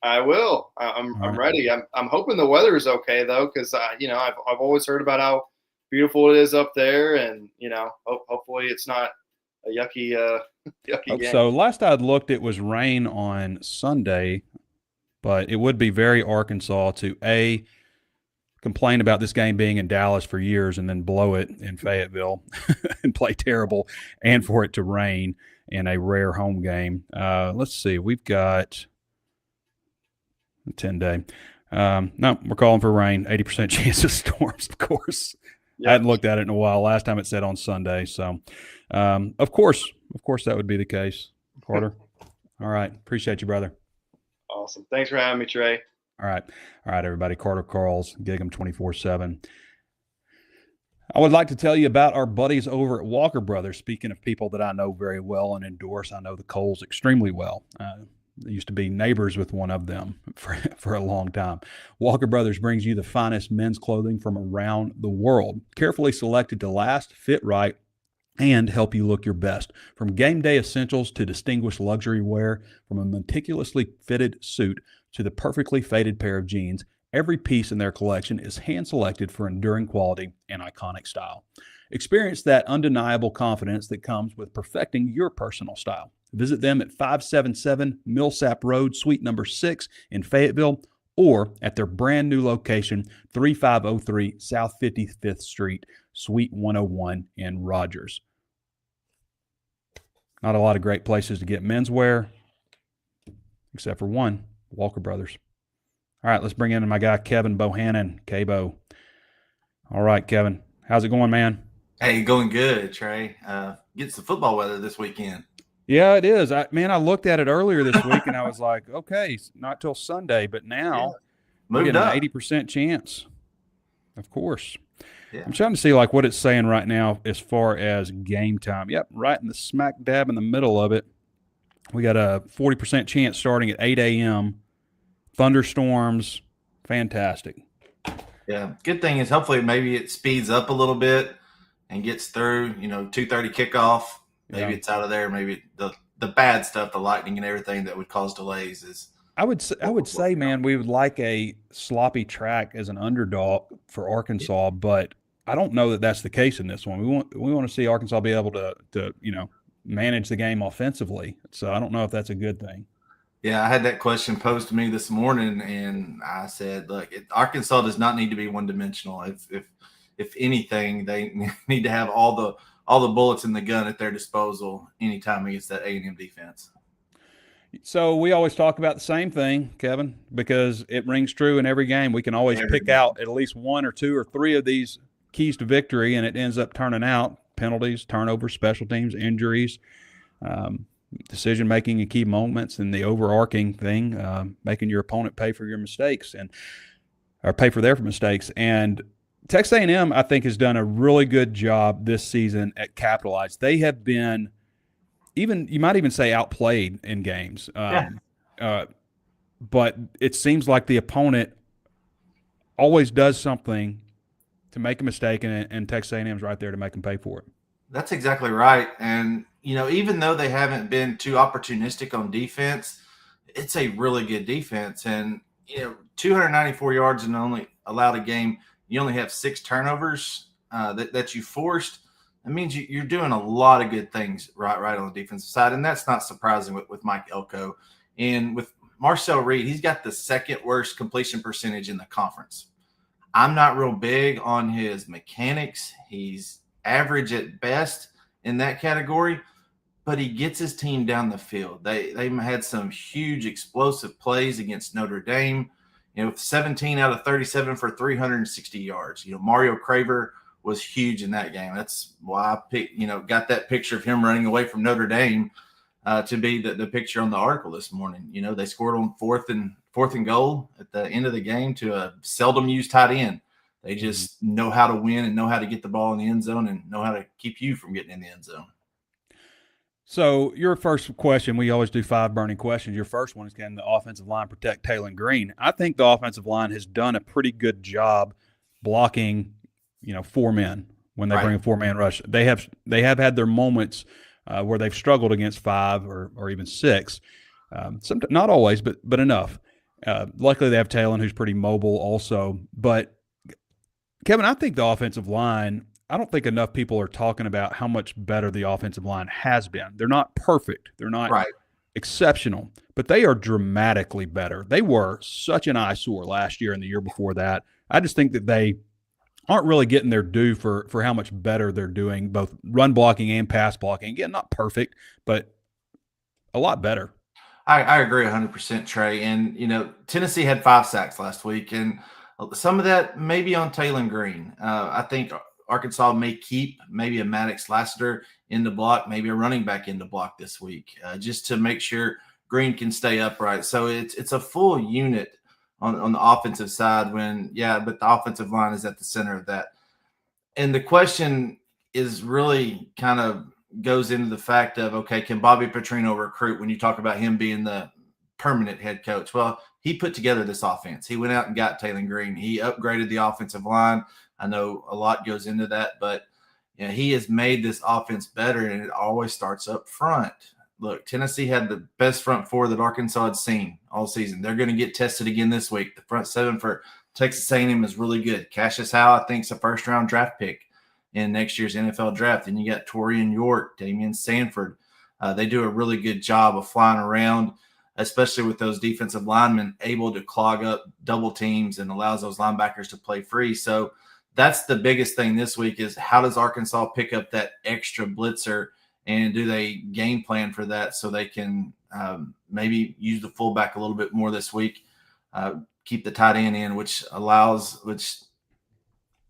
I will. I'm ready. I'm hoping the weather is okay though, because I've always heard about how beautiful it is up there, and hopefully it's not a yucky game.
So last I'd looked, it was rain on Sunday, but it would be very Arkansas to complain about this game being in Dallas for years and then blow it in Fayetteville and play terrible, and for it to rain in a rare home game. Let's see. We've got a 10-day. No, we're calling for rain. 80% chance of storms, of course. Yep. I hadn't looked at it in a while. Last time it said on Sunday. So, of course that would be the case. Carter. All right. Appreciate you, brother.
Awesome. Thanks for having me, Trey.
All right, everybody. Carter Karels, Gig'em 24/7. I would like to tell you about our buddies over at Walker Brothers. Speaking of people that I know very well and endorse, I know the Coles extremely well. I used to be neighbors with one of them for a long time. Walker Brothers brings you the finest men's clothing from around the world, carefully selected to last, fit right, and help you look your best. From game day essentials to distinguished luxury wear, from a meticulously fitted suit to the perfectly faded pair of jeans, every piece in their collection is hand-selected for enduring quality and iconic style. Experience that undeniable confidence that comes with perfecting your personal style. Visit them at 577 Millsap Road, Suite number 6 in Fayetteville, or at their brand new location, 3503 South 55th Street, Suite 101 in Rogers. Not a lot of great places to get menswear, except for one, Walker Brothers. All right, let's bring in my guy, Kevin Bohannan, K-Bo. All right, Kevin. How's it going, man?
Hey, going good, Trey. Get some football weather this weekend.
Yeah, it is. I looked at it earlier this week, and I was like, okay, not till Sunday, but now we're getting an 80% chance. Of course. Yeah. I'm trying to see what it's saying right now as far as game time. Yep, right in the smack dab in the middle of it. We got a 40% chance starting at 8 a.m. Thunderstorms. Fantastic.
Yeah. Good thing is hopefully maybe it speeds up a little bit and gets through, 2:30 kickoff. Maybe it's out of there. Maybe the bad stuff, the lightning and everything that would cause delays is. I would
say, man, we would like a sloppy track as an underdog for Arkansas, but I don't know that that's the case in this one. We want to see Arkansas be able to manage the game offensively. So I don't know if that's a good thing.
Yeah, I had that question posed to me this morning, and I said, look, Arkansas does not need to be one-dimensional. If anything, they need to have all the bullets in the gun at their disposal anytime against that A&M defense.
So we always talk about the same thing, Kevin, because it rings true in every game. We can always pick out at least one or two or three of these keys to victory, and it ends up turning out penalties, turnovers, special teams, injuries, decision-making in key moments, and the overarching thing, making your opponent pay for your mistakes or pay for their mistakes. And Texas A&M, I think, has done a really good job this season at capitalize. They have been you might even say outplayed in games. But it seems like the opponent always does something to make a mistake, and Texas A&M's right there to make them pay for it.
That's exactly right. And, even though they haven't been too opportunistic on defense, it's a really good defense. And, 294 yards and only allowed a game. You only have 6 turnovers that you forced. It means you're doing a lot of good things right on the defensive side. And that's not surprising with Mike Elko. And with Marcel Reed, he's got the second worst completion percentage in the conference. I'm not real big on his mechanics. He's average at best in that category, but he gets his team down the field. They had some huge explosive plays against Notre Dame, 17 out of 37 for 360 yards. Mario Craver was huge in that game. That's why I picked, got that picture of him running away from Notre Dame to be the picture on the article this morning. They scored on fourth and goal at the end of the game to a seldom used tight end. They just know how to win and know how to get the ball in the end zone and know how to keep you from getting in the end zone.
So your first question, we always do 5 burning questions. Your first one is, can the offensive line protect Taylor Green? I think the offensive line has done a pretty good job blocking, 4 men when they bring a 4-man rush. They have had their moments where they've struggled against 5 or even 6. Not always, but enough. Luckily, they have Taylor, who's pretty mobile also. But Kevin, I think the offensive line, I don't think enough people are talking about how much better the offensive line has been. They're not perfect. They're not exceptional, but they are dramatically better. They were such an eyesore last year and the year before that. I just think that they aren't really getting their due for how much better they're doing, both run blocking and pass blocking. Again, not perfect, but a lot better.
I agree 100%, Trey. And, Tennessee had 5 sacks last week, and some of that may be on Taylor Green. I think Arkansas may keep maybe a Maddox Lassiter in the block, maybe a running back in the block this week, just to make sure Green can stay upright. So it's a full unit on the offensive side but the offensive line is at the center of that. And the question is really kind of goes into the fact of, okay, can Bobby Petrino recruit when you talk about him being the permanent head coach? Well, he put together this offense. He went out and got Taylor Green. He upgraded the offensive line. I know a lot goes into that, but he has made this offense better, and it always starts up front. Look, Tennessee had the best front 4 that Arkansas had seen all season. They're going to get tested again this week. The front 7 for Texas A&M is really good. Cassius Howe, I think, is a first-round draft pick in next year's NFL draft. And you got Torian York, Damian Sanford. They do a really good job of flying around, especially with those defensive linemen able to clog up double teams and allows those linebackers to play free. So that's the biggest thing this week is, how does Arkansas pick up that extra blitzer, and do they game plan for that so they can maybe use the fullback a little bit more this week, keep the tight end in, which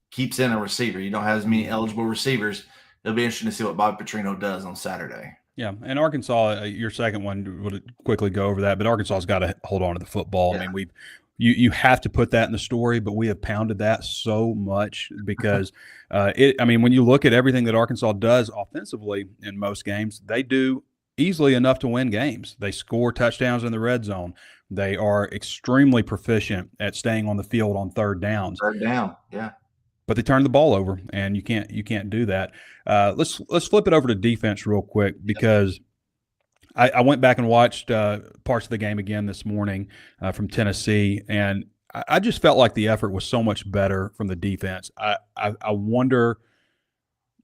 keeps in a receiver. You don't have as many eligible receivers. It'll be interesting to see what Bobby Petrino does on Saturday.
Yeah, and Arkansas, your second one, would quickly go over that, but Arkansas's got to hold on to the football.
Yeah.
I mean, you have to put that in the story, but we have pounded that so much because when you look at everything that Arkansas does offensively in most games, they do easily enough to win games. They score touchdowns in the red zone. They are extremely proficient at staying on the field on third downs.
Third down, yeah.
But they turn the ball over, and you can't do that. Let's flip it over to defense real quick, because I went back and watched parts of the game again this morning from Tennessee, and I just felt like the effort was so much better from the defense. I wonder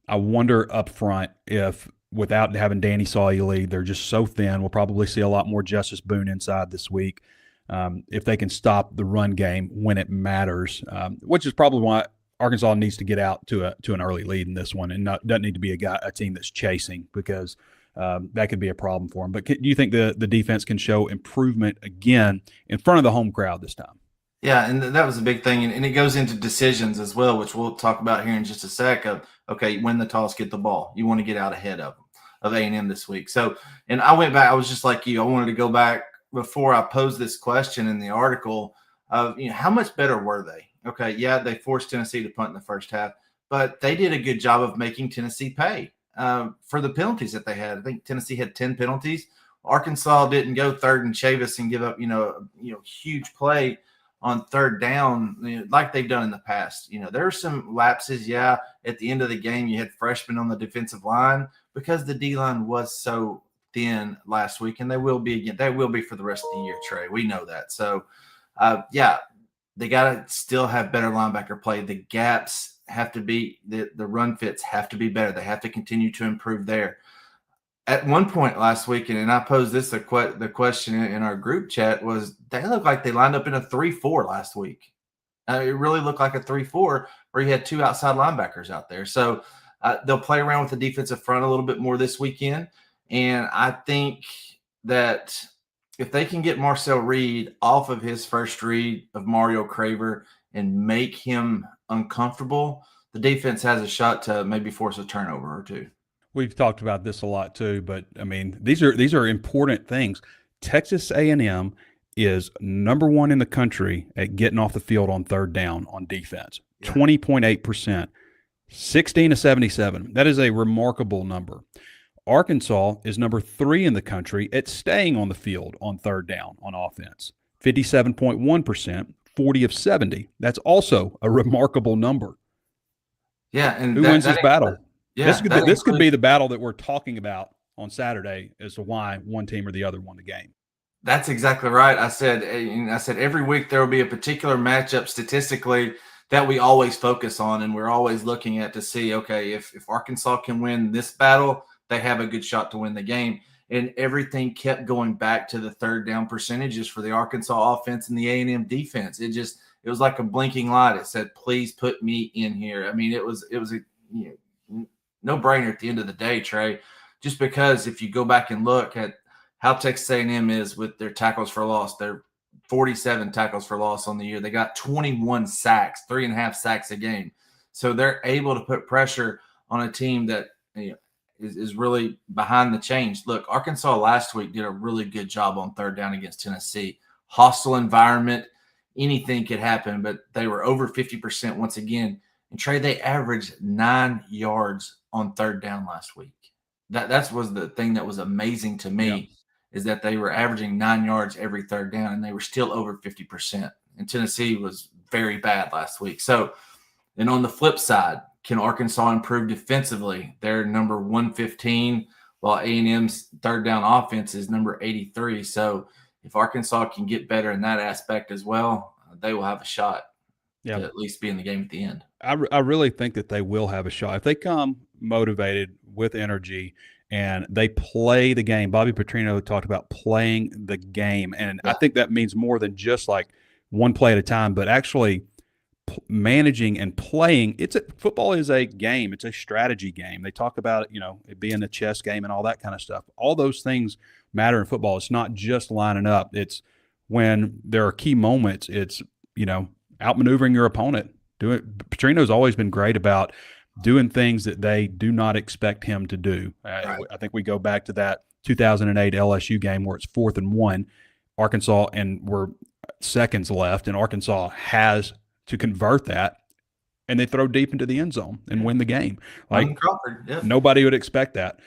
up front if, without having Danny Sauli, they're just so thin. We'll probably see a lot more Justice Boone inside this week. If they can stop the run game when it matters, which is probably why Arkansas needs to get out to an early lead in this one, and doesn't need to be a team that's chasing, because that could be a problem for them. But do you think the defense can show improvement again in front of the home crowd this time?
Yeah, and that was a big thing. And it goes into decisions as well, which we'll talk about here in just a sec. Of, okay, win the toss, get the ball. You want to get out ahead of A&M this week. So, and I went back. I was just like you. I wanted to go back before I posed this question in the article of, how much better were they? Okay, yeah, they forced Tennessee to punt in the first half, but they did a good job of making Tennessee pay for the penalties that they had. I think Tennessee had 10 penalties. Arkansas didn't go third and Chavis and give up, huge play on third down, like they've done in the past. There are some lapses. Yeah, at the end of the game, you had freshmen on the defensive line because the D-line was so thin last week, and they will be again. They will be for the rest of the year, Trey. We know that. So, they got to still have better linebacker play. The gaps have to be the run fits have to be better. They have to continue to improve there. At one point last week, and I posed this the question in our group chat, was they looked like they lined up in a 3-4 last week. It really looked like a 3-4 where you had two outside linebackers out there. So they'll play around with the defensive front a little bit more this weekend. And I think that if they can get Marcel Reed off of his first read of Mario Craver and make him uncomfortable, the defense has a shot to maybe force a turnover or two.
We've talked about this a lot too, but I mean, these are important things. Texas A&M is number one in the country at getting off the field on third down on defense. 20.8%, 16 to 77. That is a remarkable number. Arkansas is number 3 in the country at staying on the field on third down on offense. 57.1%, 40 of 70. That's also a remarkable number.
Yeah, and
who wins this battle?
Yeah,
this could be the battle that we're talking about on Saturday as to why one team or the other won the game.
That's exactly right. I said every week there will be a particular matchup statistically that we always focus on, and we're always looking at to see, okay, if Arkansas can win this battle, they have a good shot to win the game. And everything kept going back to the third down percentages for the Arkansas offense and the A&M defense. It was like a blinking light. It said, please put me in here. I mean, it was a no-brainer at the end of the day, Trey, just because if you go back and look at how Texas A&M is with their tackles for loss, they're 47 tackles for loss on the year. They got 21 sacks, 3.5 sacks a game. So they're able to put pressure on a team that is really behind the chains. Look, Arkansas last week did a really good job on third down against Tennessee. Hostile environment, anything could happen, but they were over 50% once again. And Trey, they averaged 9 yards on third down last week. That was the thing that was amazing to me, is that they were averaging 9 yards every third down, and they were still over 50%. And Tennessee was very bad last week. So, and on the flip side, can Arkansas improve defensively? They're number 115, while A&M's third down offense is number 83. So if Arkansas can get better in that aspect as well, they will have a shot to at least be in the game at the end.
I really think that they will have a shot. If they come motivated with energy and they play the game. Bobby Petrino talked about playing the game. And I think that means more than just like one play at a time, but actually managing and playing. Football is a game. It's a strategy game. They talk about it being a chess game and all that kind of stuff. All those things matter in football. It's not just lining up. It's when there are key moments. It's outmaneuvering your opponent. Petrino's always been great about doing things that they do not expect him to do. I think we go back to that 2008 LSU game where it's 4th and 1, Arkansas, and we're seconds left, and Arkansas has to convert that, and they throw deep into the end zone and win the game. Like
Crawford,
nobody would expect that.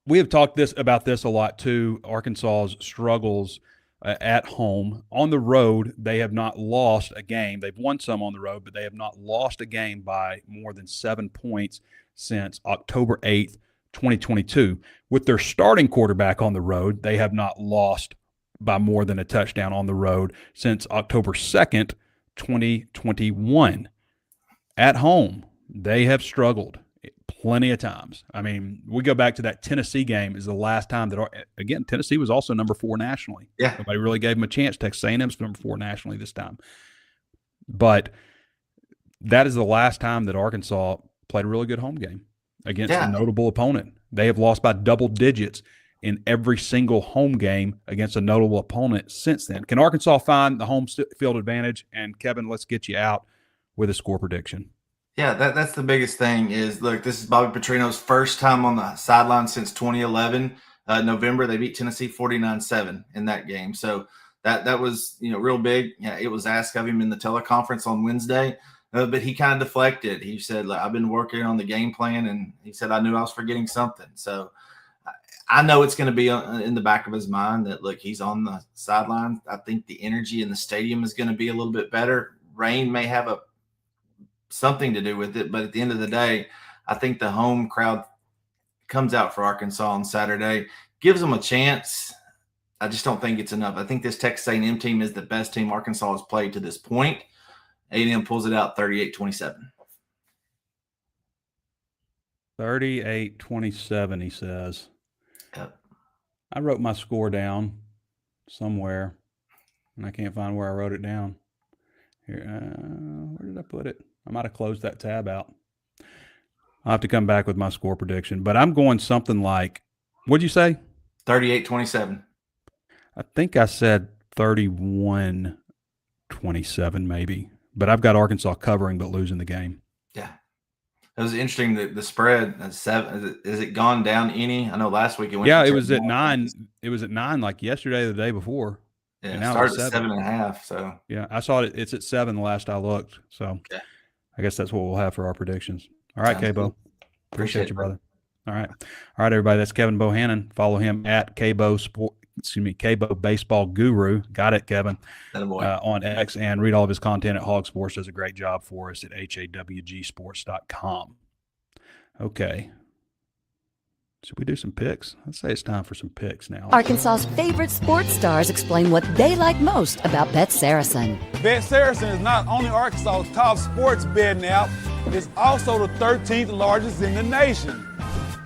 We have talked about this a lot too. Arkansas's struggles at home. On the road, they have not lost a game. They've won some on the road, but they have not lost a game by more than 7 points since October 8th, 2022. With their starting quarterback on the road, they have not lost by more than a touchdown on the road since October 2nd, 2021. At home, they have struggled plenty of times. I mean, we go back to that Tennessee game is the last time that, again, Tennessee was also number 4 nationally.
Yeah.
Nobody really gave them a chance. Texas A&M's number 4 nationally this time. But that is the last time that Arkansas played a really good home game against a notable opponent. They have lost by double digits in every single home game against a notable opponent since then. Can Arkansas find the home field advantage? And, Kevin, let's get you out with a score prediction.
Yeah, that's the biggest thing is, look, this is Bobby Petrino's first time on the sideline since 2011. November, they beat Tennessee 49-7 in that game. So that was, real big. Yeah, it was asked of him in the teleconference on Wednesday, but he kind of deflected. He said, I've been working on the game plan, and he said, I knew I was forgetting something. So I know it's going to be in the back of his mind that, look, he's on the sideline. I think the energy in the stadium is going to be a little bit better. Rain may have something to do with it, but at the end of the day, I think the home crowd comes out for Arkansas on Saturday, gives them a chance. I just don't think it's enough. I think this Texas A&M team is the best team Arkansas has played to this point. A&M pulls it out 38-27.
38-27, he says.
Yep.
I wrote my score down somewhere, and I can't find where I wrote it down. Here, where did I put it? I might have closed that tab out. I'll have to come back with my score prediction, but I'm going something like, what'd you say?
38-27.
I think I said 31-27 maybe, but I've got Arkansas covering but losing the game.
Yeah. It was interesting that the spread at 7. Is it gone down any? I know last week it went.
Yeah, it was at 9. It was at 9 like yesterday or the day before.
Yeah,
and
it
now
started
it's
at 7.5. So
yeah, I saw it. It's at 7 the last I looked. So I guess that's what we'll have for our predictions. All right, K-Bo. Appreciate you, brother. All right, everybody. That's Kevin Bohannan. Follow him at K-Bo Baseball Guru. Got it, Kevin. On X, and read all of his content at HawgSports. Does a great job for us at HawgSports.com. Okay. Should we do some picks? Let's say it's time for some picks now.
Arkansas's favorite sports stars explain what they like most about Bet Saracen.
Bet Saracen is not only Arkansas's top sports betting app, it's also the 13th largest in the nation.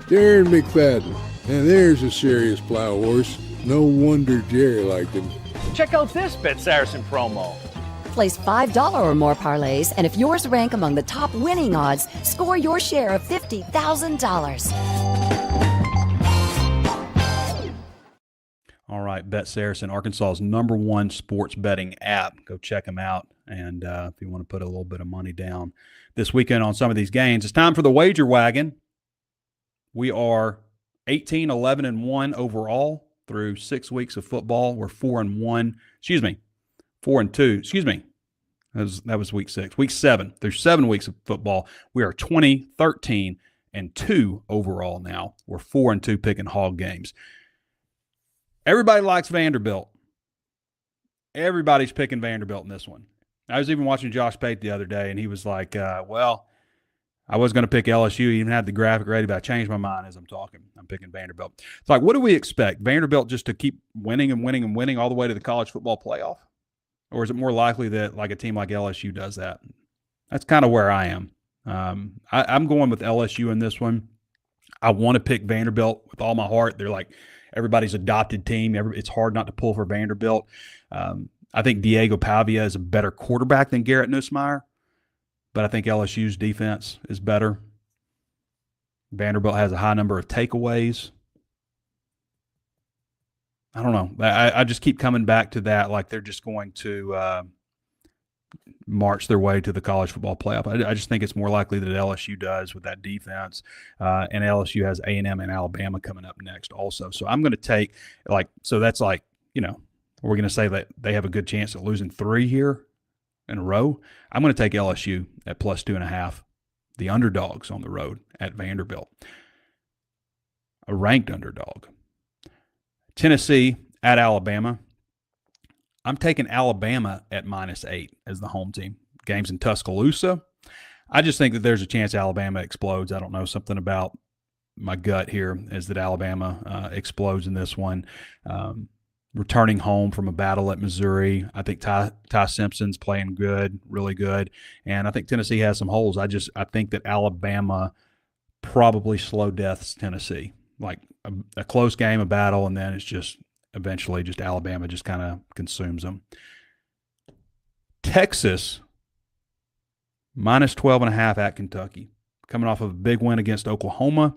Darren McFadden, and there's a serious plow horse. No wonder Jerry liked him.
Check out this Bet Saracen promo.
Place $5 or more parlays, and if yours rank among the top winning odds, score your share of $50,000.
All right, Bet Saracen, Arkansas's #1 sports betting app. Go check them out. And if you want to put a little bit of money down this weekend on some of these games, it's time for the wager wagon. We are 18-11-1 overall through 6 weeks of football. We're 4-1. 4-2. That was week 6. Week 7 through 7 weeks of football. We are 20-13-2 overall now. We're 4-2 picking hog games. Everybody likes Vanderbilt. Everybody's picking Vanderbilt in this one. I was even watching Josh Pate the other day, and he was like, well, I was going to pick LSU. He even had the graphic ready, but I changed my mind as I'm talking. I'm picking Vanderbilt. It's like, what do we expect? Vanderbilt just to keep winning and winning and winning all the way to the college football playoff? Or is it more likely that like a team like LSU does that? That's kind of where I am. I'm going with LSU in this one. I want to pick Vanderbilt with all my heart. They're like everybody's adopted team. It's hard not to pull for Vanderbilt. I think Diego Pavia is a better quarterback than Garrett Nussmeier, but I think LSU's defense is better. Vanderbilt has a high number of takeaways. I don't know. I just keep coming back to that, like they're just going to march their way to the college football playoff. I just think it's more likely that LSU does with that defense, and LSU has A&M and Alabama coming up next also. So I'm going to take, that's like, we're going to say that they have a good chance of losing 3 here in a row. I'm going to take LSU at +2.5, the underdogs on the road at Vanderbilt, a ranked underdog. Tennessee at Alabama. I'm taking Alabama at -8 as the home team. Game's in Tuscaloosa. I just think that there's a chance Alabama explodes. I don't know, something about my gut here is that Alabama explodes in this one. Returning home from a battle at Missouri. I think Ty Simpson's playing good, really good. And I think Tennessee has some holes. I think that Alabama probably slow deaths Tennessee. Like a close game, a battle, and then it's just eventually just Alabama just kind of consumes them. Texas, -12.5 at Kentucky. Coming off of a big win against Oklahoma.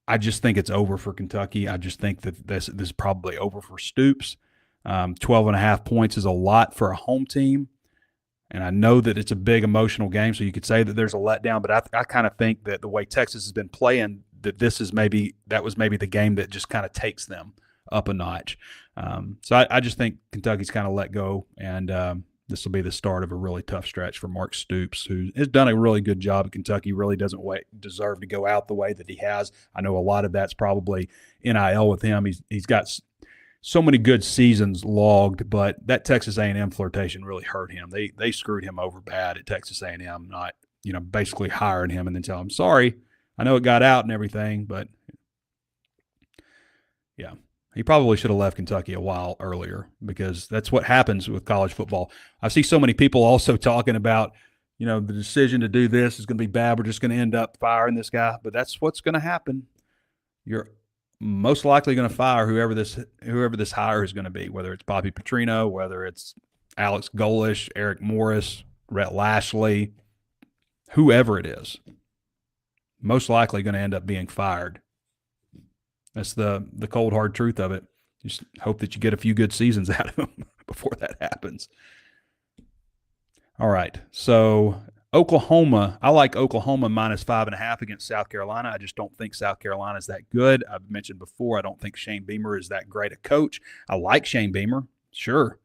I just think it's over for Kentucky. I just think that this is probably over for Stoops. 12.5 points is a lot for a home team. And I know that it's a big emotional game, so you could say that there's a letdown, but I kind of think that the way Texas has been playing, that that was maybe the game that just kind of takes them up a notch. So I just think Kentucky's kind of let go, and this will be the start of a really tough stretch for Mark Stoops, who has done a really good job at Kentucky, really doesn't deserve to go out the way that he has. I know a lot of that's probably NIL with him. He's got so many good seasons logged, but that Texas A&M flirtation really hurt him. They screwed him over bad at Texas A&M, not, basically hiring him and then telling him, sorry, I know it got out and everything, but yeah. He probably should have left Kentucky a while earlier, because that's what happens with college football. I see so many people also talking about, the decision to do this is going to be bad. We're just going to end up firing this guy. But that's what's going to happen. You're most likely going to fire whoever this hire is going to be, whether it's Bobby Petrino, whether it's Alex Golish, Eric Morris, Rhett Lashley, whoever it is. Most likely going to end up being fired. That's the cold, hard truth of it. Just hope that you get a few good seasons out of them before that happens. All right, so Oklahoma, I like Oklahoma minus 5.5 against South Carolina. I just don't think South Carolina is that good. I've mentioned before, I don't think Shane Beamer is that great a coach. I like Shane Beamer, sure.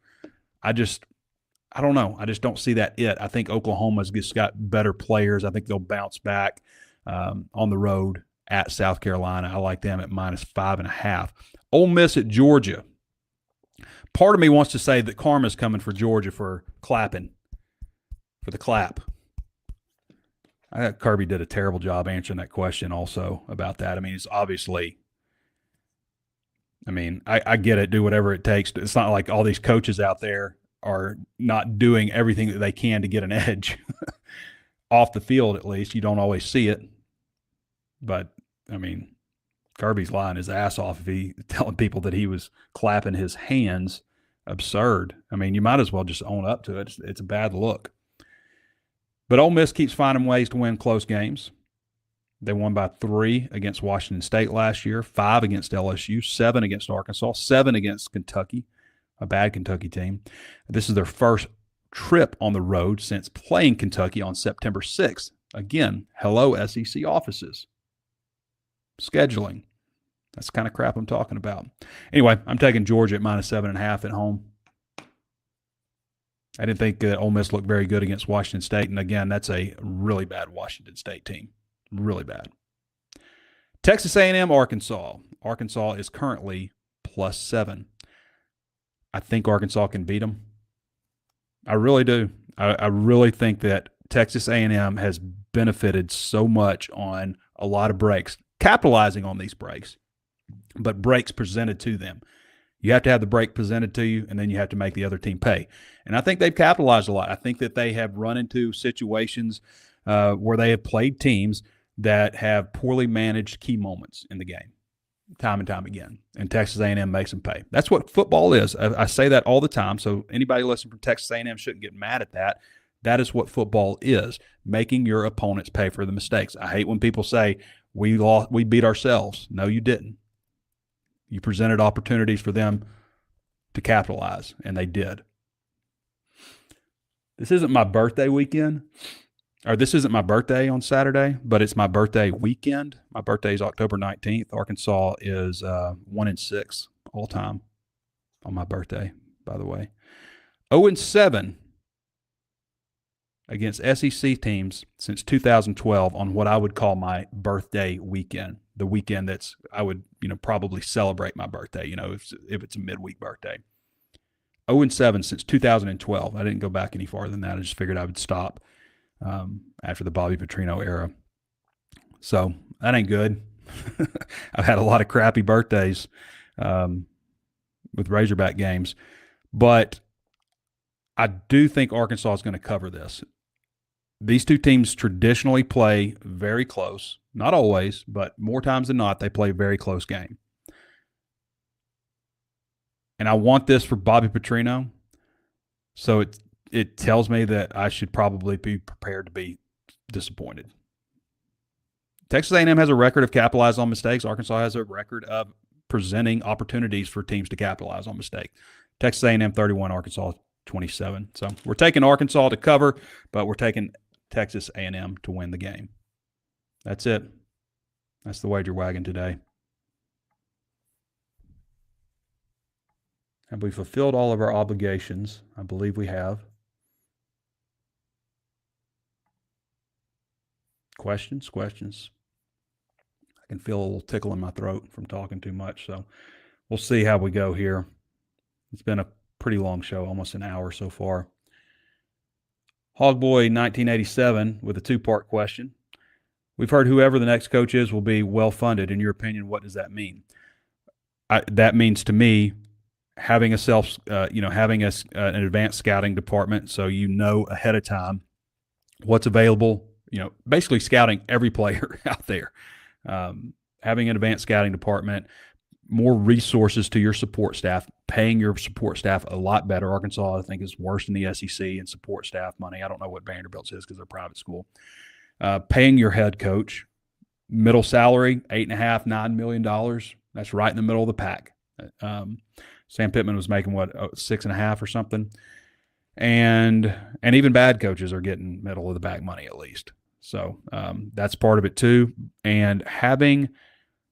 I don't know. I just don't see that it. I think Oklahoma's just got better players. I think they'll bounce back on the road at South Carolina. I like them at minus 5.5. Ole Miss at Georgia. Part of me wants to say that karma's coming for Georgia for the clap. I thought Kirby did a terrible job answering that question also about that. I mean, it's obviously, I get it, do whatever it takes. It's not like all these coaches out there are not doing everything that they can to get an edge off the field, at least. You don't always see it. But, Kirby's lying his ass off if he's telling people that he was clapping his hands. Absurd. You might as well just own up to it. It's a bad look. But Ole Miss keeps finding ways to win close games. They won by 3 against Washington State last year, 5 against LSU, 7 against Arkansas, 7 against Kentucky, a bad Kentucky team. This is their first trip on the road since playing Kentucky on September 6th. Again, hello, SEC offices. Scheduling. That's the kind of crap I'm talking about. Anyway, I'm taking Georgia at minus 7.5 at home. I didn't think Ole Miss looked very good against Washington State. And again, that's a really bad Washington State team. Really bad. Texas A&M, Arkansas. Arkansas is currently plus 7. I think Arkansas can beat them. I really do. I really think that Texas A&M has benefited so much on a lot of breaks, capitalizing on these breaks, but breaks presented to them. You have to have the break presented to you, and then you have to make the other team pay. And I think they've capitalized a lot. I think that they have run into situations where they have played teams that have poorly managed key moments in the game, time and time again. And Texas A&M makes them pay. That's what football is. I say that all the time, so anybody listening from Texas A&M shouldn't get mad at that. That is what football is, making your opponents pay for the mistakes. I hate when people say, we beat ourselves. No, you didn't. You presented opportunities for them to capitalize, and they did. This isn't my birthday weekend, or this isn't my birthday on Saturday, but it's my birthday weekend. My birthday is October 19th. Arkansas is 1-6 all time on my birthday, by the way. 0-7 against SEC teams since 2012 on what I would call my birthday weekend. The weekend I would, probably celebrate my birthday, if it's a midweek birthday. 0-7 since 2012. I didn't go back any farther than that. I just figured I would stop after the Bobby Petrino era. So that ain't good. I've had a lot of crappy birthdays with Razorback games, but I do think Arkansas is going to cover this. These two teams traditionally play very close. Not always, but more times than not, they play a very close game. And I want this for Bobby Petrino, so it tells me that I should probably be prepared to be disappointed. Texas A&M has a record of capitalizing on mistakes. Arkansas has a record of presenting opportunities for teams to capitalize on mistakes. Texas A&M 31, Arkansas 27. So we're taking Arkansas to cover, but we're taking Texas A&M to win the game. That's it. That's the wager wagon today. Have we fulfilled all of our obligations? I believe we have. Questions? I can feel a little tickle in my throat from talking too much, so we'll see how we go here. It's been a pretty long show, almost an hour so far. Hogboy 1987 with a two-part question. We've heard whoever the next coach is will be well-funded. In your opinion, what does that mean? That means to me having an advanced scouting department, so you know ahead of time what's available. Basically scouting every player out there. Having an advanced scouting department, more resources to your support staff, paying your support staff a lot better. Arkansas, I think, is worse in the SEC in support staff money. I don't know what Vanderbilt's is because they're a private school. Paying your head coach, middle salary, $8.5–9 million. That's right in the middle of the pack. Sam Pittman was making what, 6.5 or something, and even bad coaches are getting middle of the pack money at least. So that's part of it too, and having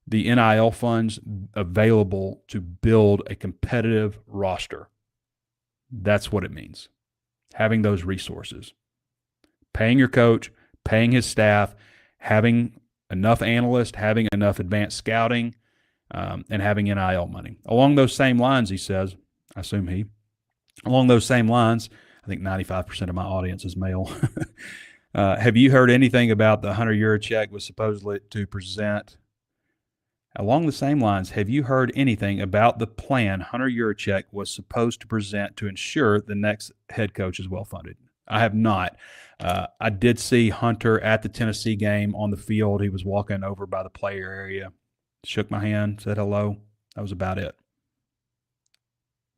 the NIL funds available to build a competitive roster. That's what it means. Having those resources, paying your coach, paying his staff, having enough analysts, having enough advanced scouting, and having NIL money. Along those same lines, he says, along those same lines, I think 95% of my audience is male. Have you heard anything about the Hunter Yurachek was supposedly to present? Along the same lines, have you heard anything about the plan Hunter Yurachek was supposed to present to ensure the next head coach is well-funded? I have not. I did see Hunter at the Tennessee game on the field. He was walking over by the player area, shook my hand, said hello. That was about it.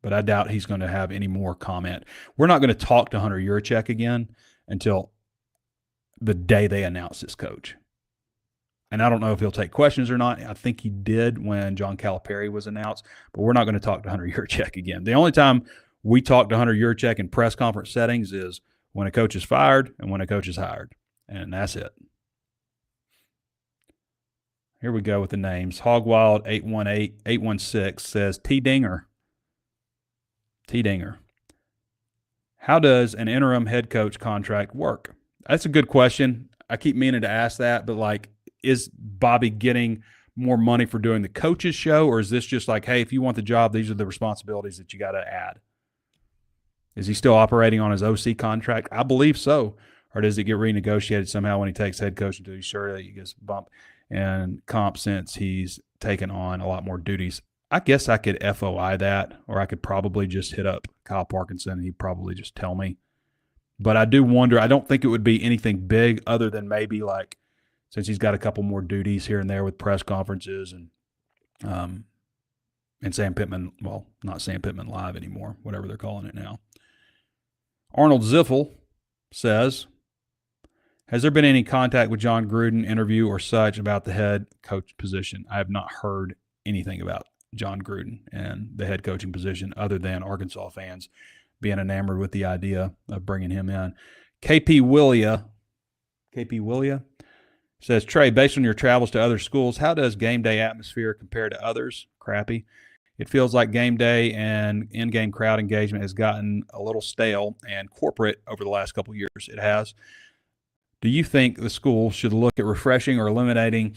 But I doubt he's going to have any more comment. We're not going to talk to Hunter Yurachek again until the day they announce this coach. And I don't know if he'll take questions or not. I think he did when John Calipari was announced, but we're not going to talk to Hunter Yurachek again. The only time we talk to Hunter Yurachek in press conference settings is when a coach is fired and when a coach is hired, and that's it. Here we go with the names. Hogwild816 says T. Dinger. How does an interim head coach contract work? That's a good question. I keep meaning to ask that, but is Bobby getting more money for doing the coach's show, or is this just like, hey, if you want the job, these are the responsibilities that you got to add? Is he still operating on his OC contract? I believe so. Or does it get renegotiated somehow when he takes head coach until he's sure that he gets bumped and comp since he's taken on a lot more duties? I guess I could FOI that, or I could probably just hit up Kyle Parkinson and he'd probably just tell me. But I do wonder, I don't think it would be anything big other than maybe since he's got a couple more duties here and there with press conferences and Sam Pittman, well, not Sam Pittman Live anymore, whatever they're calling it now. Arnold Ziffel says, has there been any contact with John Gruden, interview or such, about the head coach position? I have not heard anything about John Gruden and the head coaching position other than Arkansas fans being enamored with the idea of bringing him in. KP Willia says, Trey, based on your travels to other schools, how does game day atmosphere compare to others? Crappy. It feels like game day and in-game crowd engagement has gotten a little stale and corporate over the last couple of years. It has. Do you think the school should look at refreshing or eliminating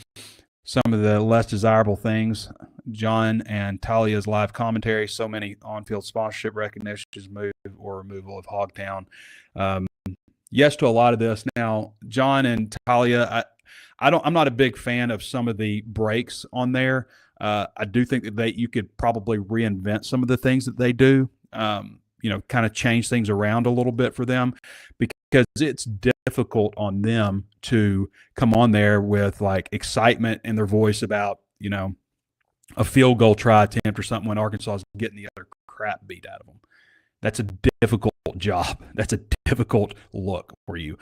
some of the less desirable things? John and Talia's live commentary, so many on-field sponsorship recognitions, move or removal of Hogtown. Yes to a lot of this. Now, John and Talia, I'm not a big fan of some of the breaks on there. I do think that you could probably reinvent some of the things that they do, kind of change things around a little bit for them, because it's difficult on them to come on there with excitement in their voice about, a field goal try attempt or something when Arkansas is getting the other crap beat out of them. That's a difficult job. That's a difficult look for you.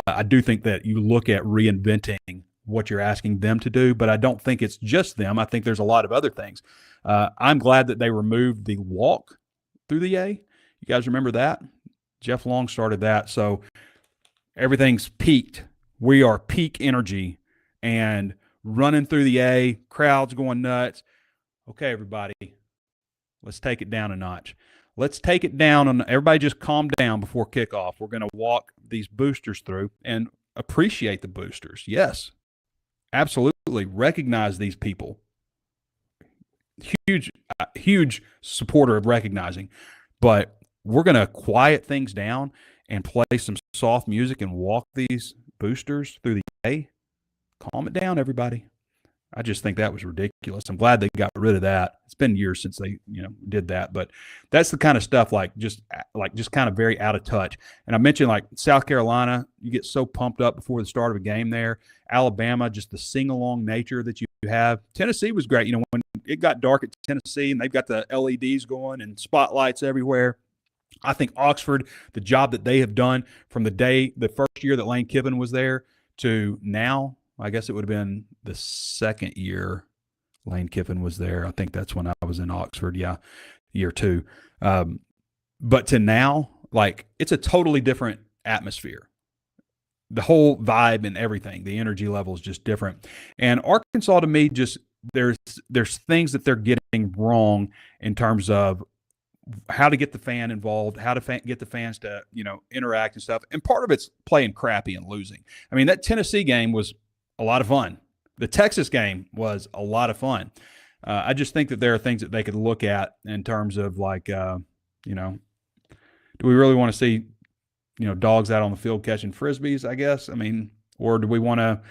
I do think that you look at reinventing what you're asking them to do, but I don't think it's just them. I think there's a lot of other things. I'm glad that they removed the walk through the A. You guys remember that? Jeff Long started that. So everything's peaked. We are peak energy and running through the A, crowds going nuts. Okay, everybody, let's take it down a notch. Let's take it down. Everybody just calm down before kickoff. We're going to walk these boosters through. And appreciate the boosters. Yes, absolutely. Recognize these people. Huge supporter of recognizing. But we're going to quiet things down and play some soft music and walk these boosters through the day. Calm it down, everybody. I just think that was ridiculous. I'm glad they got rid of that. It's been years since they, did that, but that's the kind of stuff just kind of very out of touch. And I mentioned like South Carolina, you get so pumped up before the start of a game there. Alabama, just the sing-along nature that you have. Tennessee was great. When it got dark at Tennessee and they've got the LEDs going and spotlights everywhere. I think Oxford, the job that they have done from the first year that Lane Kiffin was there to now, I guess it would have been the second year Lane Kiffin was there. I think that's when I was in Oxford. Yeah, year 2. But to now, like, it's a totally different atmosphere. The whole vibe and everything, the energy level is just different. And Arkansas, to me, just there's things that they're getting wrong in terms of how to get the fan involved, how to get the fans to, interact and stuff. And part of it's playing crappy and losing. I mean, that Tennessee game was a lot of fun. The Texas game was a lot of fun. I just think that there are things that they could look at in terms of like, do we really want to see, dogs out on the field catching Frisbees, I guess? I mean, or do we want to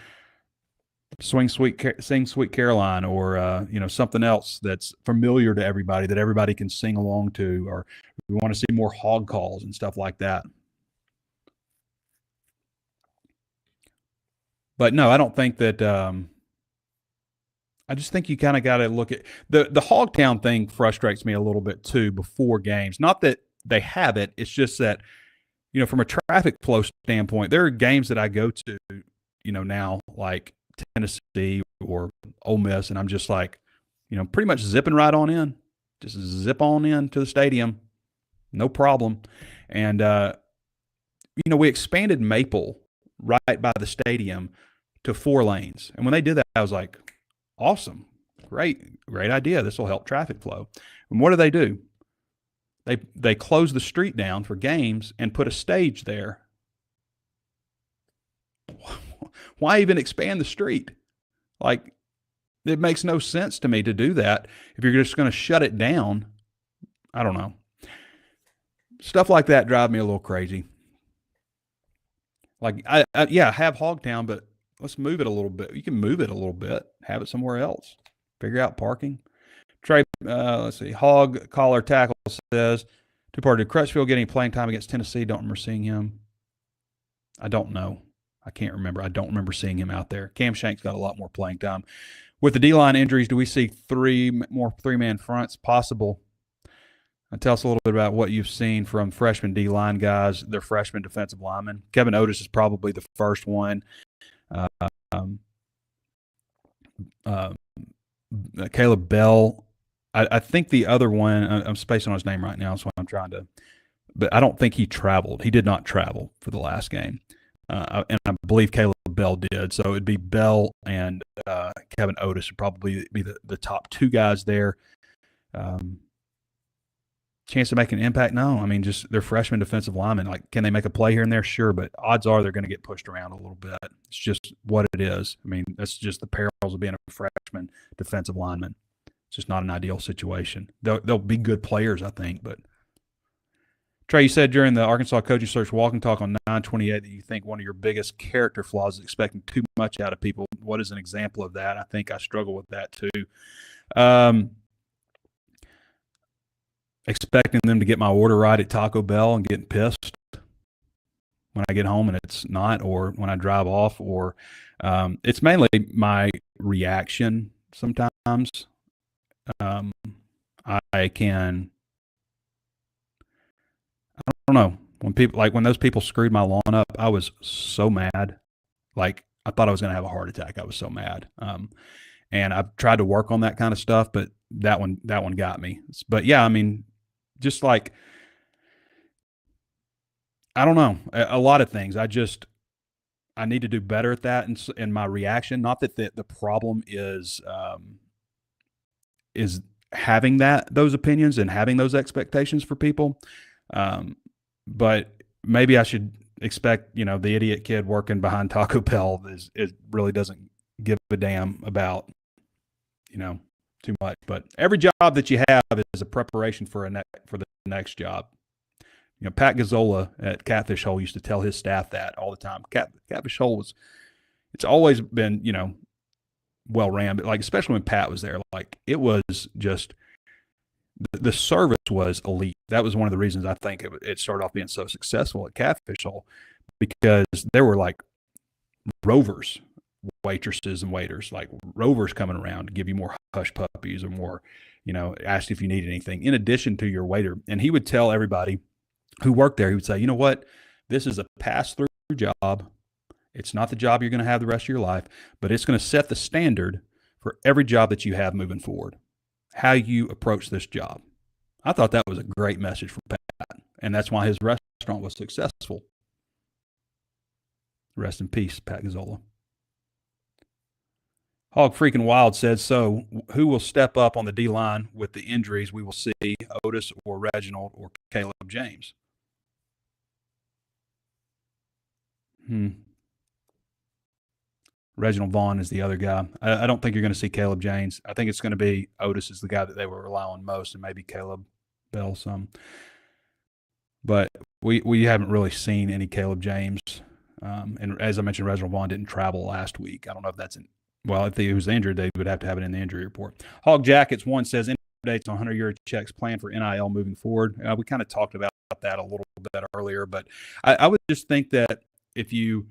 sing Sweet Caroline or, something else that's familiar to everybody that everybody can sing along to, or we want to see more hog calls and stuff like that. But no, I don't think that I just think you kind of got to look at the Hogtown thing frustrates me a little bit too before games. Not that they have it. It's just that, from a traffic flow standpoint, there are games that I go to, now like Tennessee or Ole Miss, and I'm just like, pretty much zipping right on in. Just zip on in to the stadium. No problem. And, we expanded Maple right by the stadium to 4 lanes. And when they did that, I was like, awesome. Great idea. This will help traffic flow. And what do? They close the street down for games and put a stage there. Why even expand the street? Like, it makes no sense to me to do that if you're just going to shut it down. I don't know. Stuff like that drive me a little crazy. Like, I have Hogtown, but let's move it a little bit. You can move it a little bit, have it somewhere else. Figure out parking. Trey, let's see. Hog Collar Tackle says, 2-part, did Crutchfield get any playing time against Tennessee? Don't remember seeing him. I don't know. I can't remember. I don't remember seeing him out there. Cam Shank's got a lot more playing time. With the D-line injuries, do we see 3 more 3-man fronts? Possible. Tell us a little bit about what you've seen from freshman D-line guys, their freshman defensive linemen. Kevin Otis is probably the first one. Caleb Bell. I think the other one, I'm spacing on his name right now, so I'm trying to – but I don't think he traveled. He did not travel for the last game. And I believe Caleb Bell did. So it would be Bell and Kevin Otis would probably be the top 2 guys there. Chance to make an impact? No. I mean, just they're freshman defensive linemen. Like, can they make a play here and there? Sure, but odds are they're going to get pushed around a little bit. It's just what it is. I mean, that's just the perils of being a freshman defensive lineman. It's just not an ideal situation. They'll be good players, I think. But Trey, you said during the Arkansas coaching search walking talk on 928 that you think one of your biggest character flaws is expecting too much out of people. What is an example of that? I think I struggle with that too. Expecting them to get my order right at Taco Bell and getting pissed when I get home and it's not, or when I drive off, or it's mainly my reaction sometimes. I don't know, when those people screwed my lawn up, I was so mad. Like, I thought I was going to have a heart attack. I was so mad. And I've tried to work on that kind of stuff, but that one got me. But yeah, I mean, just like, I don't know, a lot of things. I need to do better at that in my reaction. Not that the problem is having those opinions and having those expectations for people. But maybe I should expect, the idiot kid working behind Taco Bell really doesn't give a damn about, too much. But every job that you have is a preparation for the next job. Pat Gazzola at Catfish Hole used to tell his staff that all the time. Catfish Hole it's always been, well ran, but especially when Pat was there, it was just the service was elite. That was one of the reasons I think it started off being so successful at Catfish Hole, because there were rovers, waitresses and waiters, rovers coming around to give you more hush puppies or more, asked if you needed anything in addition to your waiter. And he would tell everybody who worked there, he would say, you know what, this is a pass-through job. It's not the job you're going to have the rest of your life, but it's going to set the standard for every job that you have moving forward, how you approach this job. I thought that was a great message from Pat, and that's why his restaurant was successful. Rest in peace, Pat Gazzola. Hog Freaking Wild said, so who will step up on the D-line with the injuries we will see, Otis or Reginald or Caleb James? Reginald Vaughn is the other guy. I don't think you're going to see Caleb James. I think it's going to be Otis is the guy that they will rely on most, and maybe Caleb Bell some. But we haven't really seen any Caleb James. And as I mentioned, Reginald Vaughn didn't travel last week. I don't know if that's if he was injured, they would have to have it in the injury report. Hog Jackets 1 says, any updates on 100-year checks planned for NIL moving forward? We kind of talked about that a little bit earlier, but I would just think that if you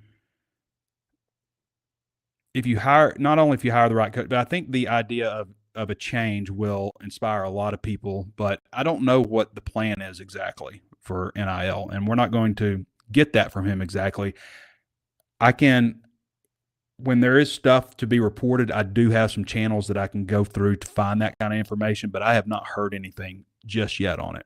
hire, not only if you hire the right coach, but I think the idea of a change will inspire a lot of people, but I don't know what the plan is exactly for NIL, and we're not going to get that from him exactly. When there is stuff to be reported, I do have some channels that I can go through to find that kind of information, but I have not heard anything just yet on it.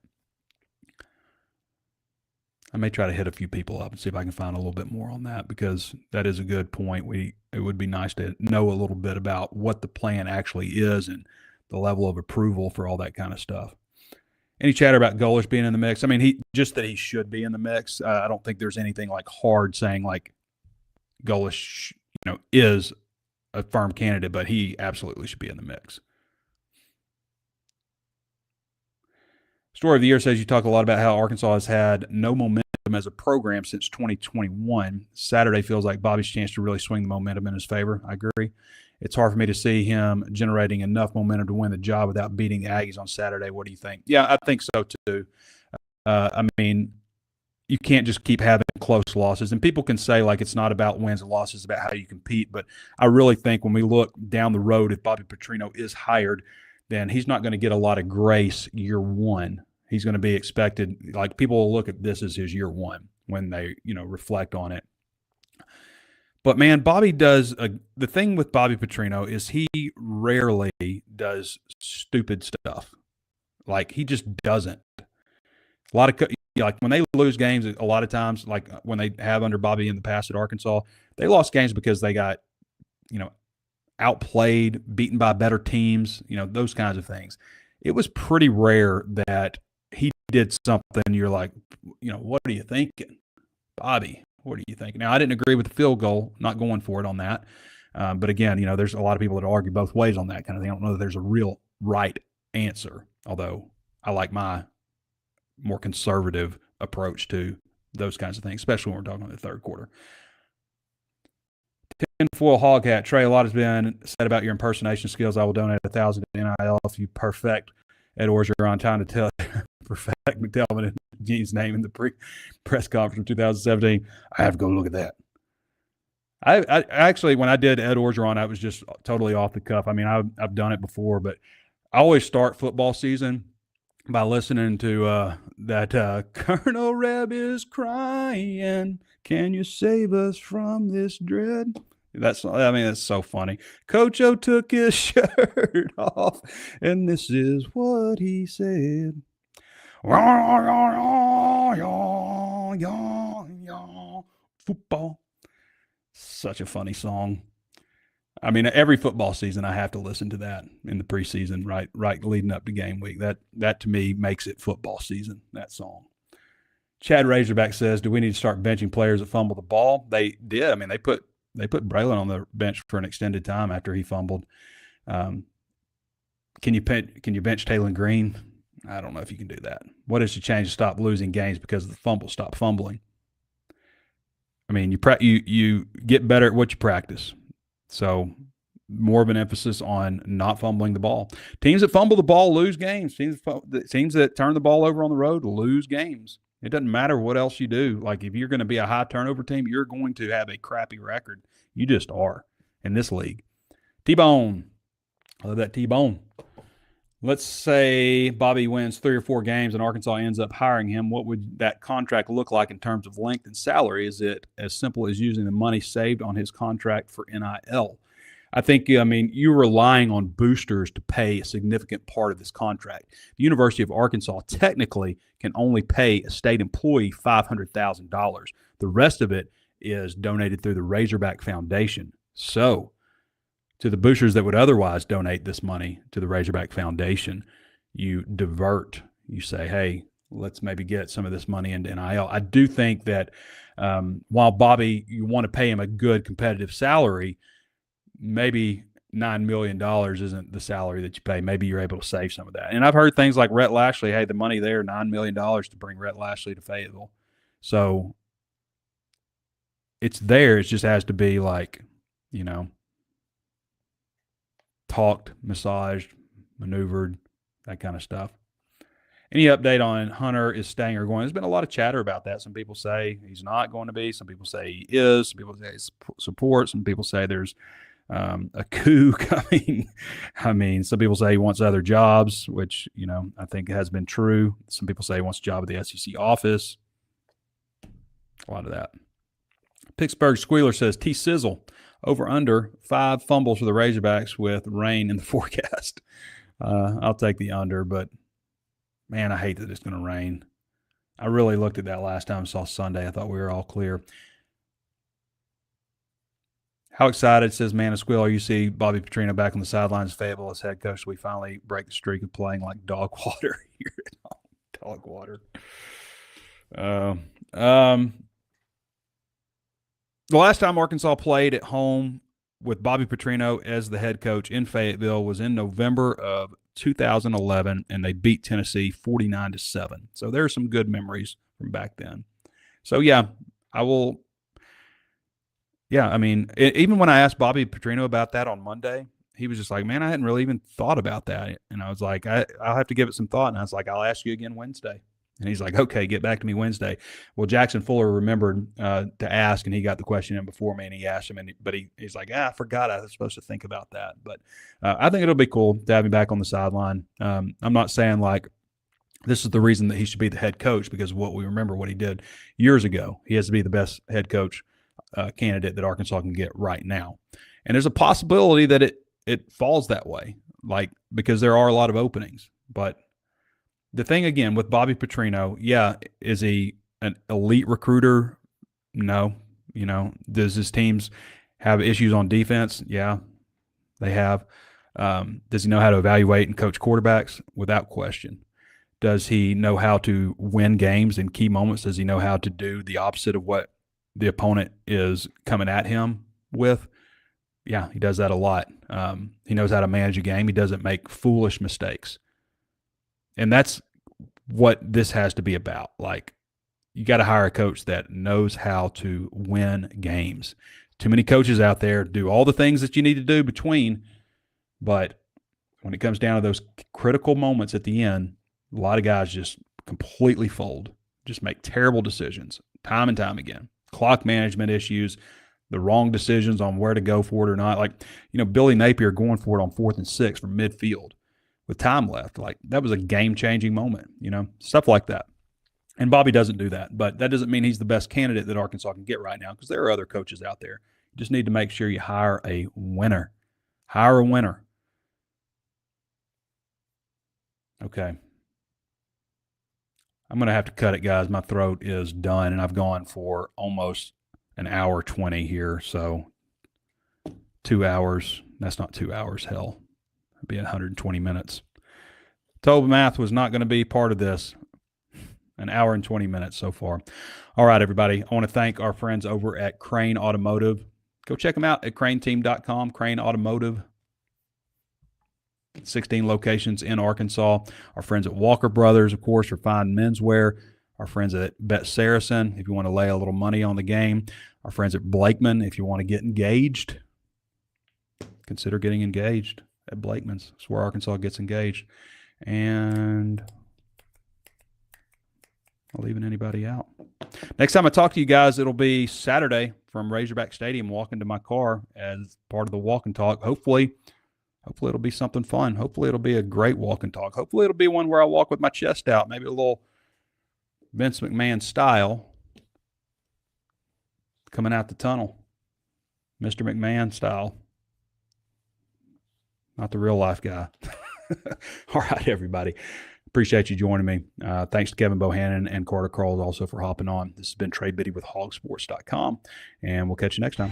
I may try to hit a few people up and see if I can find a little bit more on that, because that is a good point. It would be nice to know a little bit about what the plan actually is and the level of approval for all that kind of stuff. Any chatter about Golish being in the mix? I mean, that he should be in the mix. I don't think there's anything hard saying Golish, is a firm candidate, but he absolutely should be in the mix. Story of the Year says you talk a lot about how Arkansas has had no momentum as a program since 2021. Saturday feels like Bobby's chance to really swing the momentum in his favor. I agree. It's hard for me to see him generating enough momentum to win the job without beating the Aggies on Saturday. What do you think? Yeah, I think so too. You can't just keep having close losses. And people can say it's not about wins and losses, about how you compete. But I really think when we look down the road, if Bobby Petrino is hired, then he's not going to get a lot of grace year one. He's going to be expected, people will look at this as his year one when they, reflect on it. But man, Bobby does the thing with Bobby Petrino is he rarely does stupid stuff. He just doesn't. A lot of when they lose games, a lot of times, when they have under Bobby in the past at Arkansas, they lost games because they got, outplayed, beaten by better teams, those kinds of things. It was pretty rare that he did something you're like, what are you thinking? Bobby, what are you thinking? Now, I didn't agree with the field goal, not going for it on that. But again, there's a lot of people that argue both ways on that kind of thing. I don't know that there's a real right answer, although I like my more conservative approach to those kinds of things, especially when we're talking about the third quarter. Tinfoil Hog Hat. Trey, a lot has been said about your impersonation skills. I will donate 1,000 to NIL if you perfect Ed Orgeron time to tell perfect McTelvin and Gene's name in the press conference from 2017. I have to go look at that. I actually, when I did Ed Orgeron, I was just totally off the cuff. I mean, I've done it before, but I always start football season by listening to that Colonel Reb is crying. Can you save us from this dread? That's so funny. Coach O took his shirt off, and this is what he said. Football. Such a funny song. I mean, every football season I have to listen to that in the preseason, right leading up to game week. That to me makes it football season, that song. Chad Razorback says, do we need to start benching players that fumble the ball? They did. I mean, they put Braylon on the bench for an extended time after he fumbled. Can you bench Taylon Green? I don't know if you can do that. What is the change to stop losing games because of the fumble? Stop fumbling. I mean, you get better at what you practice. So more of an emphasis on not fumbling the ball. Teams that fumble the ball lose games. Teams that turn the ball over on the road lose games. It doesn't matter what else you do. Like, if you're going to be a high turnover team, you're going to have a crappy record. You just are in this league. T-Bone. I love that T-Bone. Let's say Bobby wins 3 or 4 games and Arkansas ends up hiring him. What would that contract look like in terms of length and salary? Is it as simple as using the money saved on his contract for NIL? I think, you're relying on boosters to pay a significant part of this contract. The University of Arkansas technically can only pay a state employee $500,000. The rest of it is donated through the Razorback Foundation. So, to the boosters that would otherwise donate this money to the Razorback Foundation, you divert. You say, hey, let's maybe get some of this money into NIL. I do think that while Bobby, you want to pay him a good competitive salary, maybe $9 million isn't the salary that you pay. Maybe you're able to save some of that. And I've heard things like Rhett Lashley, hey, the money there, $9 million to bring Rhett Lashley to Fayetteville. So it's there. It just has to be like, talked, massaged, maneuvered, that kind of stuff. Any update on Hunter is staying or going? There's been a lot of chatter about that. Some people say he's not going to be. Some people say he is. Some people say he's support. Some people say there's a coup coming. Some people say he wants other jobs, which, I think has been true. Some people say he wants a job at the SEC office. A lot of that. Pittsburgh Squealer says T-Sizzle over under 5 fumbles for the Razorbacks with rain in the forecast. I'll take the under, but man, I hate that it's going to rain. I really looked at that last time I saw Sunday. I thought we were all clear. How excited, says Man of Squealer, you see Bobby Petrino back on the sidelines of Fayetteville as head coach. We finally break the streak of playing like dog water here at home. Dog water. The last time Arkansas played at home with Bobby Petrino as the head coach in Fayetteville was in November of 2011, and they beat Tennessee 49-7. So there are some good memories from back then. So, yeah, I will – yeah, even when I asked Bobby Petrino about that on Monday, he was just like, man, I hadn't really even thought about that. And I was like, I'll have to give it some thought. And I was like, I'll ask you again Wednesday. And he's like, okay, get back to me Wednesday. Well, Jackson Fuller remembered to ask, and he got the question in before me, and he asked him, but he's like, I forgot I was supposed to think about that. But I think it'll be cool to have him back on the sideline. I'm not saying like this is the reason that he should be the head coach because of what we remember what he did years ago. He has to be the best head coach candidate that Arkansas can get right now. And there's a possibility that it falls that way, like because there are a lot of openings. But the thing, again, with Bobby Petrino, is he an elite recruiter? No. Does his teams have issues on defense? Yeah, they have. Does he know how to evaluate and coach quarterbacks? Without question. Does he know how to win games in key moments? Does he know how to do the opposite of what the opponent is coming at him with? Yeah, he does that a lot. He knows how to manage a game. He doesn't make foolish mistakes. And that's what this has to be about. Like, you got to hire a coach that knows how to win games. Too many coaches out there do all the things that you need to do between, but when it comes down to those critical moments at the end, a lot of guys just completely fold, just make terrible decisions time and time again. Clock management issues, the wrong decisions on where to go for it or not. Like, Billy Napier going for it on 4th and 6 from midfield with time left. Like, that was a game-changing moment, stuff like that. And Bobby doesn't do that, but that doesn't mean he's the best candidate that Arkansas can get right now because there are other coaches out there. You just need to make sure you hire a winner. Hire a winner. Okay. I'm going to have to cut it, guys. My throat is done, and I've gone for almost an hour 20 here, so 2 hours. That's not 2 hours, hell. It'd be 120 minutes. Toby Math was not going to be part of this. An hour and 20 minutes so far. All right, everybody. I want to thank our friends over at Crain Automotive. Go check them out at crainteam.com, Crain Automotive. 16 locations in Arkansas. Our friends at Walker Brothers, of course, for fine menswear. Our friends at Bet Saracen, if you want to lay a little money on the game. Our friends at Blakeman, if you want to get engaged. Consider getting engaged at Blakeman's. That's where Arkansas gets engaged. And I'm leaving anybody out. Next time I talk to you guys, it'll be Saturday from Razorback Stadium, walking to my car as part of the walk and talk. Hopefully it'll be something fun. Hopefully it'll be a great walk and talk. Hopefully it'll be one where I walk with my chest out, maybe a little Vince McMahon style, coming out the tunnel, Mr. McMahon style. Not the real life guy. All right, everybody. Appreciate you joining me. Thanks to Kevin Bohannan and Carter Karels also for hopping on. This has been Trey Biddy with HawgSports.com, and we'll catch you next time.